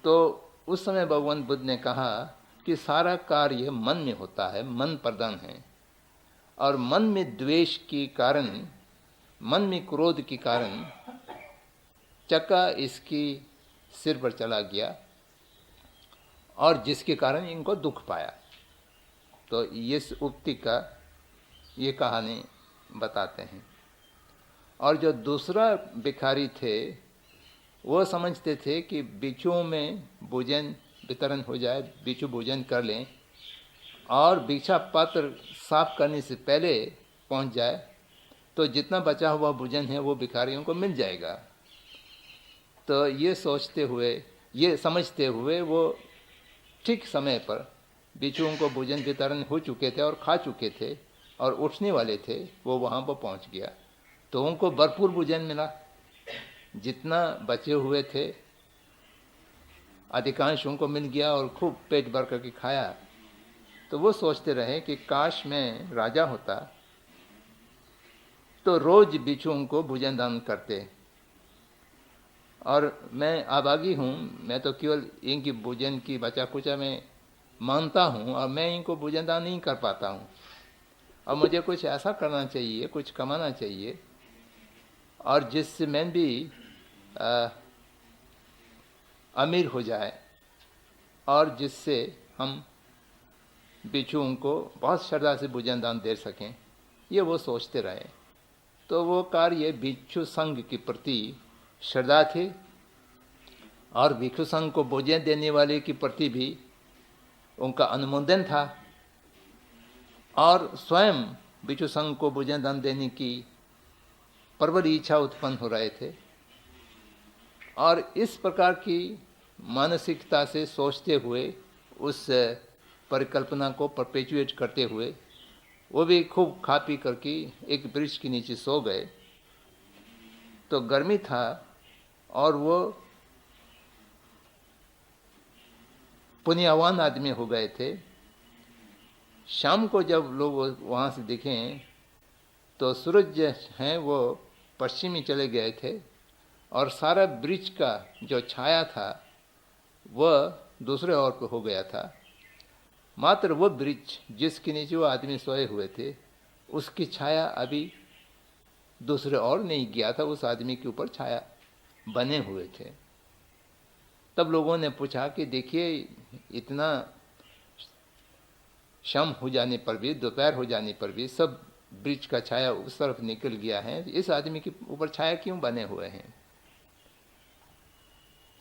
तो उस समय भगवान बुद्ध ने कहा कि सारा कार्य मन में होता है, मन प्रधान है। और मन में द्वेष के कारण, मन में क्रोध के कारण चक्का इसकी सिर पर चला गया और जिसके कारण इनको दुख पाया। तो इस उक्ति का ये कहानी बताते हैं। और जो दूसरा भिखारी थे वो समझते थे कि भिक्षुओं में भोजन वितरण हो जाए, भिक्षु भोजन कर लें और भिक्षा पात्र साफ करने से पहले पहुंच जाए तो जितना बचा हुआ भोजन है वो भिखारियों को मिल जाएगा। तो ये सोचते हुए, ये समझते हुए वो ठीक समय पर भिक्षुओं को भोजन वितरण हो चुके थे और खा चुके थे और उठने वाले थे, वो वहाँ पर पहुँच गया। तो उनको भरपूर भोजन मिला, जितना बचे हुए थे अधिकांश उनको मिल गया और खूब पेट भर करके खाया। तो वो सोचते रहे कि काश मैं राजा होता तो रोज भिक्षुओं को भोजन दान करते। और मैं अभागी हूँ, मैं तो केवल इनकी भोजन की बचा कुचा में मानता हूँ और मैं इनको भोजन दान नहीं कर पाता हूँ। और मुझे कुछ ऐसा करना चाहिए, कुछ कमाना चाहिए और जिससे मैं भी अमीर हो जाए और जिससे हम भिक्षुओं को बहुत श्रद्धा से भोजन दान दे सकें, ये वो सोचते रहे। तो वो कार्य भिक्षु संघ के प्रति श्रद्धा थी और भिक्षु संघ को भोजन देने वाले के प्रति भी उनका अनुमोदन था और स्वयं भिक्षु संघ को भोजन दान देने की प्रबल इच्छा उत्पन्न हो रहे थे। और इस प्रकार की मानसिकता से सोचते हुए, उस परिकल्पना को परपेचुएट करते हुए वो भी खूब खा पी करके एक वृक्ष के नीचे सो गए। तो गर्मी था और वो पुण्यवान आदमी हो गए थे। शाम को जब लोग वहाँ से दिखें तो सूरज हैं वो पश्चिमी चले गए थे और सारा वृक्ष का जो छाया था वह दूसरे ओर को हो गया था। मात्र वो वृक्ष जिसके नीचे वो आदमी सोए हुए थे उसकी छाया अभी दूसरे ओर नहीं गया था, उस आदमी के ऊपर छाया बने हुए थे। तब लोगों ने पूछा कि देखिए इतना शाम हो जाने पर भी, दोपहर हो जाने पर भी सब वृक्ष का छाया उस तरफ निकल गया है, इस आदमी के ऊपर छाया क्यों बने हुए हैं?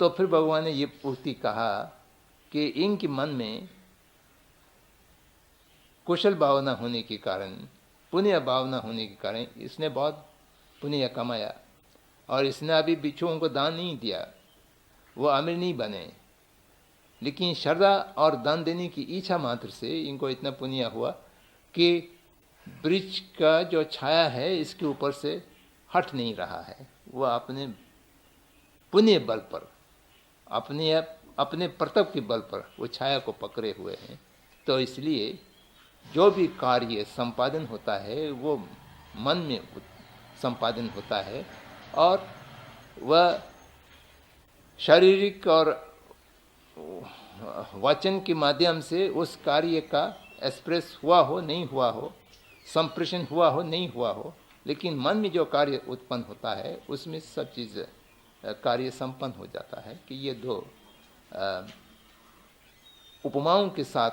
तो फिर भगवान ने ये उक्ति कहा कि इनके मन में कुशल भावना होने के कारण, पुण्य भावना होने के कारण इसने बहुत पुण्य कमाया और इसने अभी बिच्छुओं को दान नहीं दिया, वो अमीर नहीं बने, लेकिन श्रद्धा और दान देने की इच्छा मात्र से इनको इतना पुण्य हुआ कि वृक्ष का जो छाया है इसके ऊपर से हट नहीं रहा है। वो अपने पुण्य बल पर, अपने प्रताप के बल पर वो छाया को पकड़े हुए हैं। तो इसलिए जो भी कार्य संपादन होता है वो मन में संपादन होता है और वह शारीरिक और वचन के माध्यम से उस कार्य का एक्सप्रेस हुआ हो नहीं हुआ हो, संप्रेषण हुआ हो नहीं हुआ हो, लेकिन मन में जो कार्य उत्पन्न होता है उसमें सब चीज़ कार्य संपन्न हो जाता है। कि ये दो उपमाओं के साथ,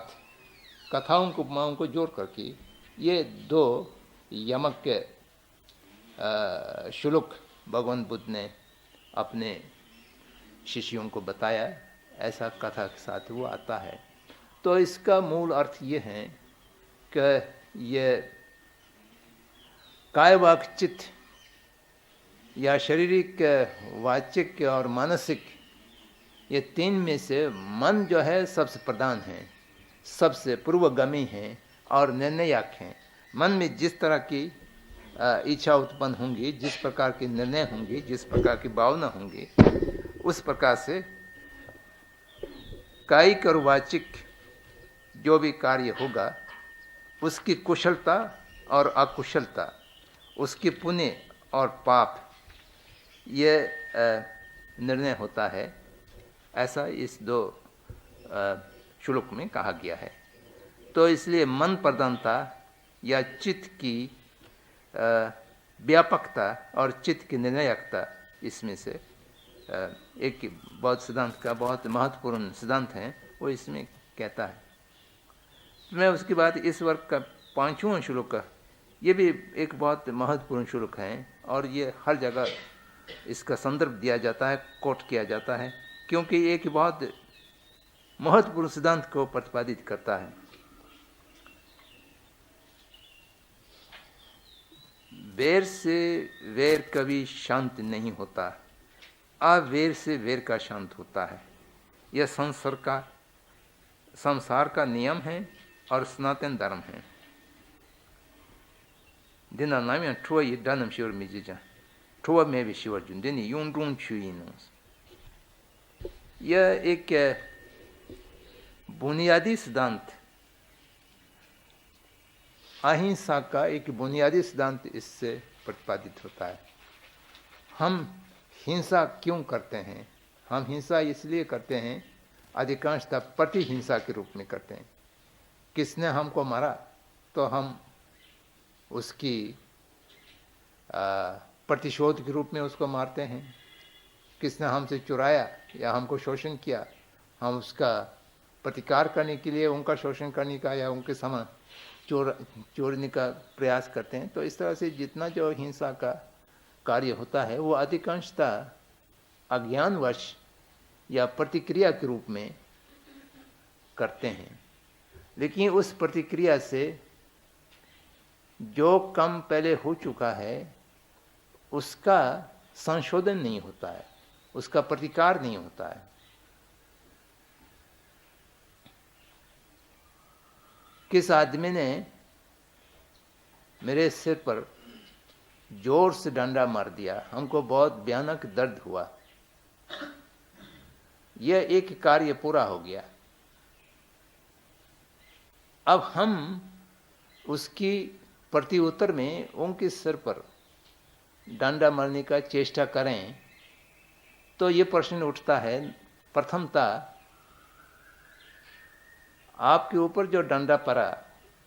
कथाओं को उपमाओं को जोड़ करके ये दो यमक के श्लोक भगवान बुद्ध ने अपने शिष्यों को बताया, ऐसा कथा के साथ वो आता है। तो इसका मूल अर्थ ये है कि ये काय वाक चित्त या शारीरिक, वाचिक और मानसिक, ये तीन में से मन जो है सबसे प्रधान है, सबसे पूर्वगामी है और निर्णयक है। मन में जिस तरह की इच्छा उत्पन्न होंगी, जिस प्रकार के निर्णय होंगे, जिस प्रकार की भावना होंगी, उस प्रकार से कायिक और वाचिक जो भी कार्य होगा उसकी कुशलता और अकुशलता, उसकी पुण्य और पाप, ये निर्णय होता है। ऐसा इस दो श्लोक में कहा गया है। तो इसलिए मन प्रधानता या चित्त की व्यापकता और चित्त की निर्णयकता, इसमें से एक बौद्ध सिद्धांत का बहुत महत्वपूर्ण सिद्धांत है, वो इसमें कहता है। मैं उसके बाद इस वर्ग का 5वां श्लोक का, ये भी एक बहुत महत्वपूर्ण श्लोक है और ये हर जगह इसका संदर्भ दिया जाता है, कोट किया जाता है, क्योंकि एक बहुत महत्वपूर्ण सिद्धांत को प्रतिपादित करता है। वैर से वैर कभी शांत नहीं होता, अवैर से वैर का शांत होता है। यह संसार का नियम है और सनातन धर्म है। दिना नाम ठुआ ये दानम शिवर मिजिजा ठुआ में भी शिवर जुन दिन यूं रूं छुईनोस। यह एक बुनियादी सिद्धांत, अहिंसा का एक बुनियादी सिद्धांत इससे प्रतिपादित होता है। हम हिंसा क्यों करते हैं? हम हिंसा इसलिए करते हैं, अधिकांशतः प्रतिहिंसा के रूप में करते हैं। किसने हमको मारा तो हम उसकी प्रतिशोध के रूप में उसको मारते हैं। किसने हमसे चुराया या हमको शोषण किया, हम उसका प्रतिकार करने के लिए उनका शोषण करने का या उनके सामान चोरने का प्रयास करते हैं। तो इस तरह से जितना जो हिंसा का कार्य होता है वो अधिकांशतः अज्ञानवश या प्रतिक्रिया के रूप में करते हैं। लेकिन उस प्रतिक्रिया से जो कम पहले हो चुका है उसका संशोधन नहीं होता है, उसका प्रतिकार नहीं होता है। किस आदमी ने मेरे सिर पर जोर से डंडा मार दिया, हमको बहुत भयानक दर्द हुआ, यह एक कार्य पूरा हो गया। अब हम उसकी प्रत्युत्तर में उनके सिर पर डंडा मारने का चेष्टा करें तो ये प्रश्न उठता है, प्रथमतः आपके ऊपर जो डंडा पड़ा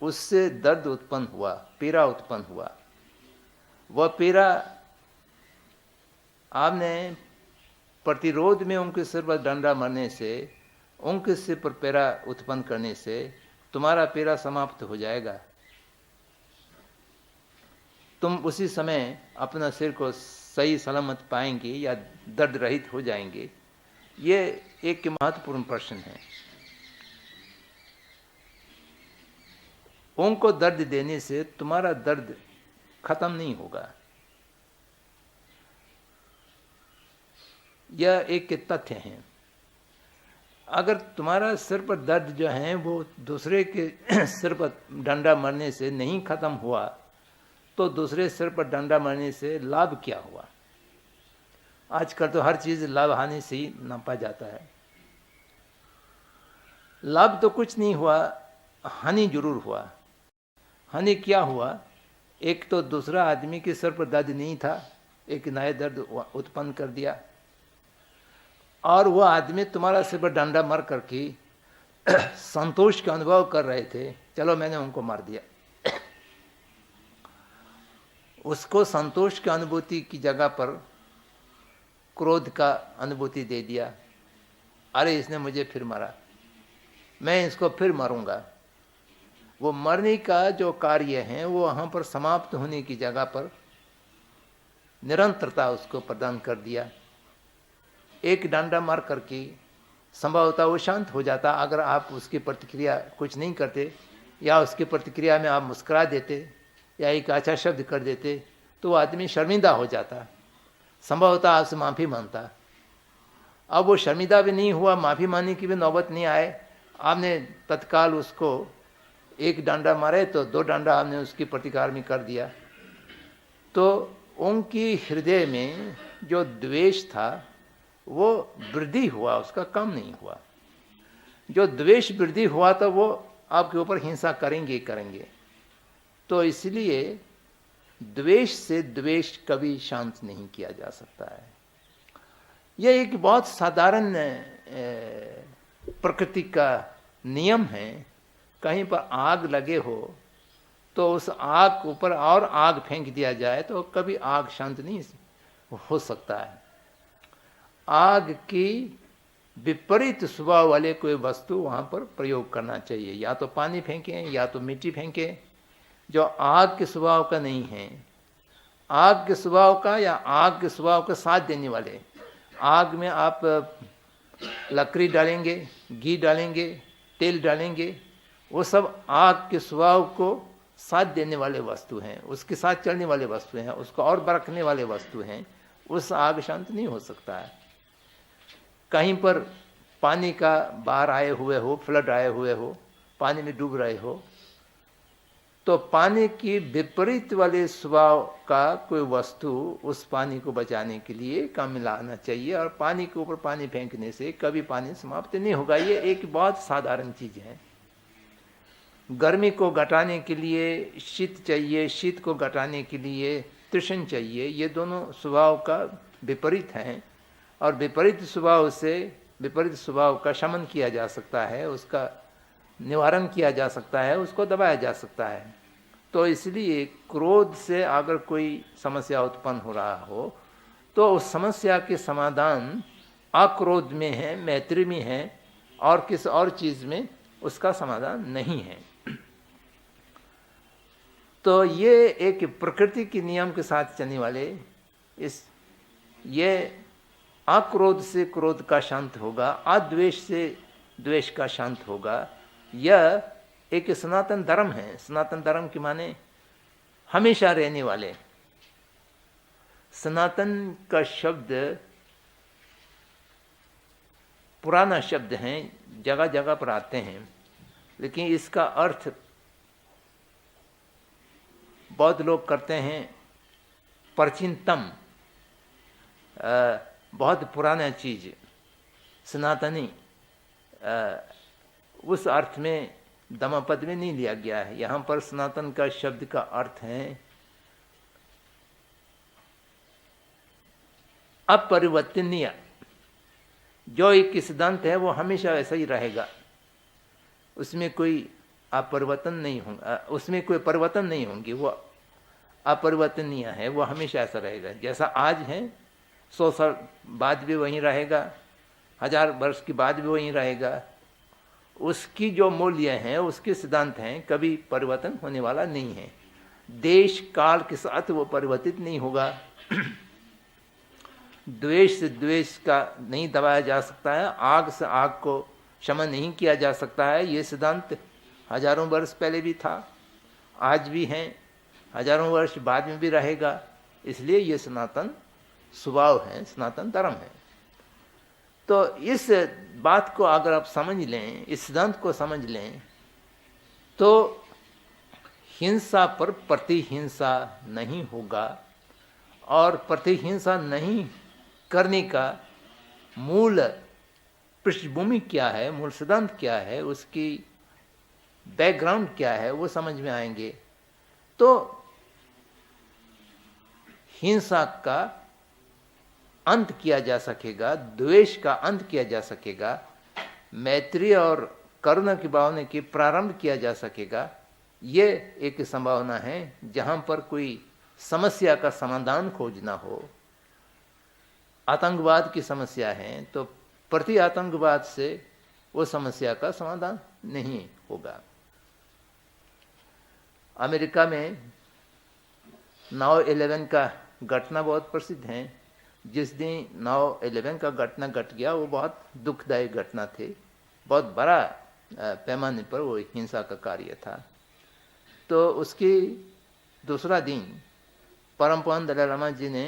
उससे दर्द उत्पन्न हुआ, पीड़ा उत्पन्न हुआ। वह पीड़ा आपने प्रतिरोध में उनके सिर पर डंडा मारने से, उनके सिर पर पीड़ा उत्पन्न करने से तुम्हारा पीड़ा समाप्त हो जाएगा। तुम उसी समय अपना सिर को सही सलामत पाएंगे या दर्द रहित हो जाएंगे। ये एक महत्वपूर्ण प्रश्न है। ओम को दर्द देने से तुम्हारा दर्द खत्म नहीं होगा। यह एक तथ्य है। अगर तुम्हारा सिर पर दर्द जो है वो दूसरे के सिर पर डंडा मारने से नहीं खत्म हुआ, तो दूसरे सिर पर डंडा मारने से लाभ क्या हुआ? आजकल तो हर चीज लाभ हानि से ही नापा जाता है। लाभ तो कुछ नहीं हुआ, हानि जरूर हुआ। हानि क्या हुआ? एक तो दूसरा आदमी के सिर पर दर्द नहीं था, एक नया दर्द उत्पन्न कर दिया, और वह आदमी तुम्हारा सिर पर डंडा मार करके संतोष का अनुभव कर रहे थे, चलो मैंने उनको मार दिया। उसको संतोष की अनुभूति की जगह पर क्रोध का अनुभूति दे दिया। अरे इसने मुझे फिर मारा, मैं इसको फिर मारूंगा। वो मरने का जो कार्य है वो वहाँ पर समाप्त होने की जगह पर निरंतरता उसको प्रदान कर दिया। एक डंडा मार करके संभवतः वो शांत हो जाता अगर आप उसकी प्रतिक्रिया कुछ नहीं करते, या उसकी प्रतिक्रिया में आप मुस्कुरा देते या एक अच्छा शब्द कर देते, तो वो आदमी शर्मिंदा हो जाता, संभवतः आपसे माफ़ी मांगता। अब वो शर्मिंदा भी नहीं हुआ, माफ़ी मांगने की भी नौबत नहीं आए, आपने तत्काल उसको एक डंडा मारे तो 2 डंडा आपने उसकी प्रतिकार में कर दिया। तो उनकी हृदय में जो द्वेष था वो वृद्धि हुआ, उसका कम नहीं हुआ। जो द्वेष वृद्धि हुआ तो वो आपके ऊपर हिंसा करेंगे ही करेंगे। तो इसलिए द्वेष से द्वेष कभी शांत नहीं किया जा सकता है। यह एक बहुत साधारण प्रकृति का नियम है। कहीं पर आग लगे हो तो उस आग के ऊपर और आग फेंक दिया जाए तो कभी आग शांत नहीं हो सकता है। आग की विपरीत स्वभाव वाले कोई वस्तु वहाँ पर प्रयोग करना चाहिए, या तो पानी फेंकें या तो मिट्टी फेंकें, जो आग के स्वभाव का नहीं है। आग के स्वभाव का या आग के स्वभाव का साथ देने वाले, आग में आप लकड़ी डालेंगे, घी डालेंगे, तेल डालेंगे, वो सब आग के स्वभाव को साथ देने वाले वस्तु हैं, उसके साथ चलने वाले वस्तु हैं, उसको और बरकने वाले वस्तु हैं। उस आग शांत नहीं हो सकता है। कहीं पर पानी का बाहर आए हुए हो, फ्लड आए हुए हो, पानी में डूब रहे हो, तो पानी की विपरीत वाले स्वभाव का कोई वस्तु उस पानी को बचाने के लिए काम में लाना चाहिए, और पानी के ऊपर पानी फेंकने से कभी पानी समाप्त नहीं होगा। ये एक बहुत साधारण चीज है। गर्मी को घटाने के लिए शीत चाहिए, शीत को घटाने के लिए तृष्ण चाहिए। ये दोनों स्वभाव का विपरीत हैं, और विपरीत स्वभाव से विपरीत स्वभाव का शमन किया जा सकता है, उसका निवारण किया जा सकता है, उसको दबाया जा सकता है। तो इसलिए क्रोध से अगर कोई समस्या उत्पन्न हो रहा हो तो उस समस्या के समाधान अक्रोध में है, मैत्री में है, और किस और चीज में उसका समाधान नहीं है। तो ये एक प्रकृति के नियम के साथ चलने वाले ये अक्रोध से क्रोध का शांत होगा, अद्वेष से द्वेष का शांत होगा। यह एक सनातन धर्म है। सनातन धर्म के माने हमेशा रहने वाले। सनातन का शब्द पुराना शब्द है, जगह जगह पर आते हैं, लेकिन इसका अर्थ बहुत लोग करते हैं प्राचीनतम, बहुत पुराना चीज, सनातनी। उस अर्थ में दमापद में नहीं लिया गया है। यहाँ पर सनातन का शब्द का अर्थ है अपरिवर्तनीय। जो एक सिद्धांत है वो हमेशा ऐसा ही रहेगा, उसमें कोई अपरिवर्तन नहीं होगा, उसमें कोई परिवर्तन नहीं होंगे, वो अपरिवर्तनीय है, वो हमेशा ऐसा रहेगा। जैसा आज है 100 साल बाद भी वहीं रहेगा, 1000 वर्ष के बाद भी वहीं रहेगा। उसकी जो मूल्य हैं, उसके सिद्धांत हैं, कभी परिवर्तन होने वाला नहीं है। देश काल के साथ वो परिवर्तित नहीं होगा। द्वेष से द्वेष का नहीं दबाया जा सकता है, आग से आग को शमन नहीं किया जा सकता है। ये सिद्धांत हजारों वर्ष पहले भी था, आज भी हैं, हजारों वर्ष बाद में भी रहेगा। इसलिए ये सनातन स्वभाव है, सनातन धर्म है। तो इस बात को अगर आप समझ लें, इस सिद्धांत को समझ लें, तो हिंसा पर प्रतिहिंसा नहीं होगा। और प्रतिहिंसा नहीं करने का मूल पृष्ठभूमि क्या है, मूल सिद्धांत क्या है, उसकी बैकग्राउंड क्या है, वो समझ में आएंगे। तो हिंसा का अंत किया जा सकेगा, द्वेष का अंत किया जा सकेगा, मैत्री और करुणा की भावना की प्रारंभ किया जा सकेगा। ये एक संभावना है। जहां पर कोई समस्या का समाधान खोजना हो, आतंकवाद की समस्या है, तो प्रति आतंकवाद से वो समस्या का समाधान नहीं होगा। अमेरिका में 9/11 का घटना बहुत प्रसिद्ध है। जिस दिन 9/11 का घटना घट गया, वो बहुत दुखदायी घटना थी, बहुत बड़ा पैमाने पर वो हिंसा का कार्य था। तो उसकी दूसरा दिन परम पूज्य दलाई लामा जी ने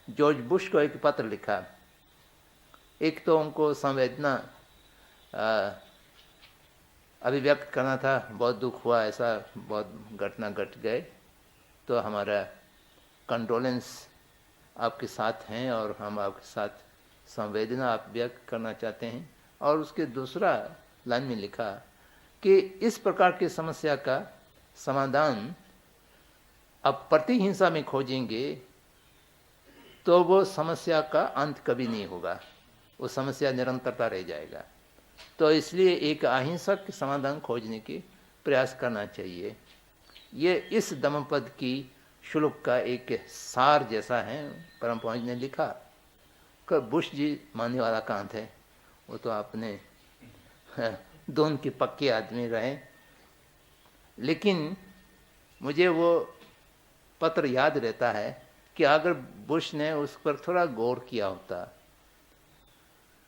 जॉर्ज बुश को एक पत्र लिखा। एक तो उनको संवेदना अभिव्यक्त करना था, बहुत दुख हुआ, ऐसा बहुत घटना घट गए, तो हमारा कंडोलेंस आपके साथ हैं और हम आपके साथ संवेदना आप व्यक्त करना चाहते हैं। और उसके दूसरा लाइन में लिखा कि इस प्रकार की समस्या का समाधान अब प्रतिहिंसा में खोजेंगे तो वो समस्या का अंत कभी नहीं होगा, वो समस्या निरंतरता रह जाएगा। तो इसलिए एक अहिंसक समाधान खोजने की प्रयास करना चाहिए। ये इस धम्मपद की श्लोक का एक सार जैसा है। परम पूज्य ने लिखा कि बुश जी मानने वाला कहाँ थे, वो तो आपने दोनों के पक्के आदमी रहे। लेकिन मुझे वो पत्र याद रहता है कि अगर बुश ने उस पर थोड़ा गौर किया होता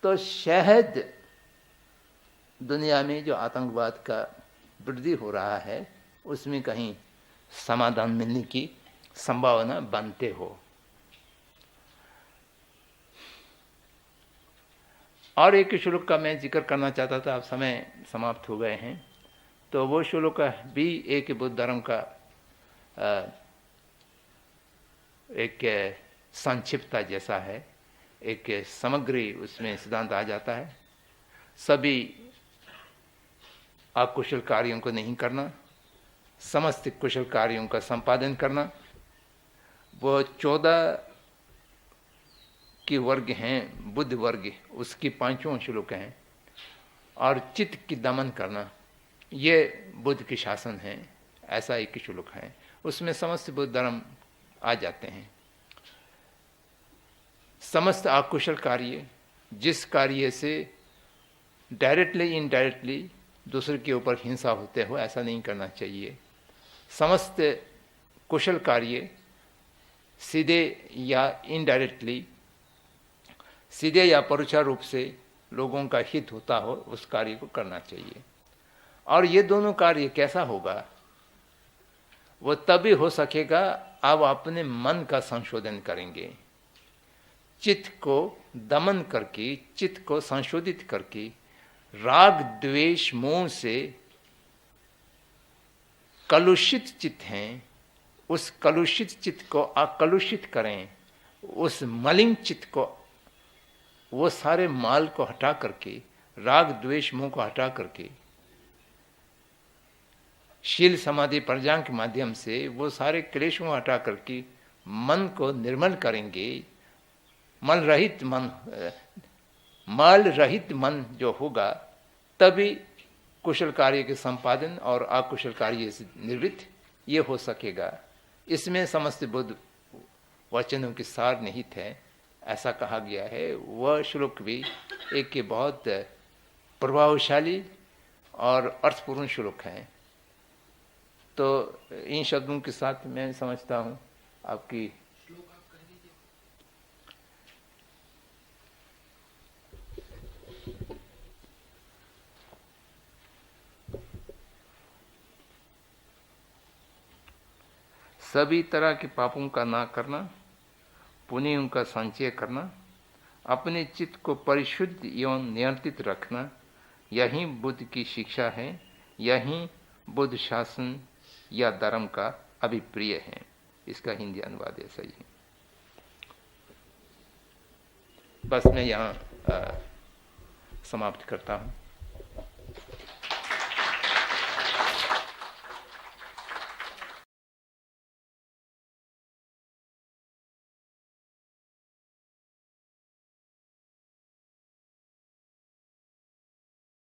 तो शायद दुनिया में जो आतंकवाद का वृद्धि हो रहा है उसमें कहीं समाधान मिलने की संभावना बनते हो। और एक श्लोक का मैं जिक्र करना चाहता था, अब समय समाप्त हो गए हैं। तो वो श्लोक भी एक बुद्ध धर्म का एक संक्षिप्तता जैसा है, एक समग्री उसमें सिद्धांत आ जाता है। सभी अकुशल कार्यों को नहीं करना, समस्त कुशल कार्यों का संपादन करना। वो 14 के वर्ग हैं, बुद्ध वर्ग, उसकी 5वां श्लोक हैं। और चित्त की दमन करना, ये बुद्ध की शासन है, ऐसा एक श्लोक है। उसमें समस्त बुद्ध धर्म आ जाते हैं। समस्त अकुशल कार्य, जिस कार्य से डायरेक्टली इनडायरेक्टली दूसरे के ऊपर हिंसा होते हो, ऐसा नहीं करना चाहिए। समस्त कुशल कार्य सीधे या इनडायरेक्टली, सीधे या परोक्ष रूप से लोगों का हित होता हो, उस कार्य को करना चाहिए। और ये दोनों कार्य कैसा होगा, वो तभी हो सकेगा आप अपने मन का संशोधन करेंगे। चित्त को दमन करके, चित्त को संशोधित करके, राग द्वेष मोह से कलुषित चित्त हैं, उस कलुषित चित्त को अकलुषित करें। उस मलिन चित्त को, वो सारे माल को हटा करके, राग द्वेष मोह को हटा करके, शील समाधि प्रज्ञा के माध्यम से वो सारे क्लेशों को हटा करके मन को निर्मल करेंगे। मल रहित मन, माल रहित मन जो होगा, तभी कुशल कार्य के संपादन और अकुशल कार्य से निवृत्त ये हो सकेगा। इसमें समस्त बुद्ध वचनों के सार निहित है, ऐसा कहा गया है। वह श्लोक भी एक बहुत प्रभावशाली और अर्थपूर्ण श्लोक हैं। तो इन शब्दों के साथ मैं समझता हूँ आपकी सभी तरह के पापों का ना करना, पुण्यों का संचय करना, अपने चित्त को परिशुद्ध एवं नियंत्रित रखना, यही बुद्ध की शिक्षा है, यही बुद्ध शासन या धर्म का अभिप्रिय है। इसका हिंदी अनुवाद ऐसा ही है। बस मैं यहाँ समाप्त करता हूँ।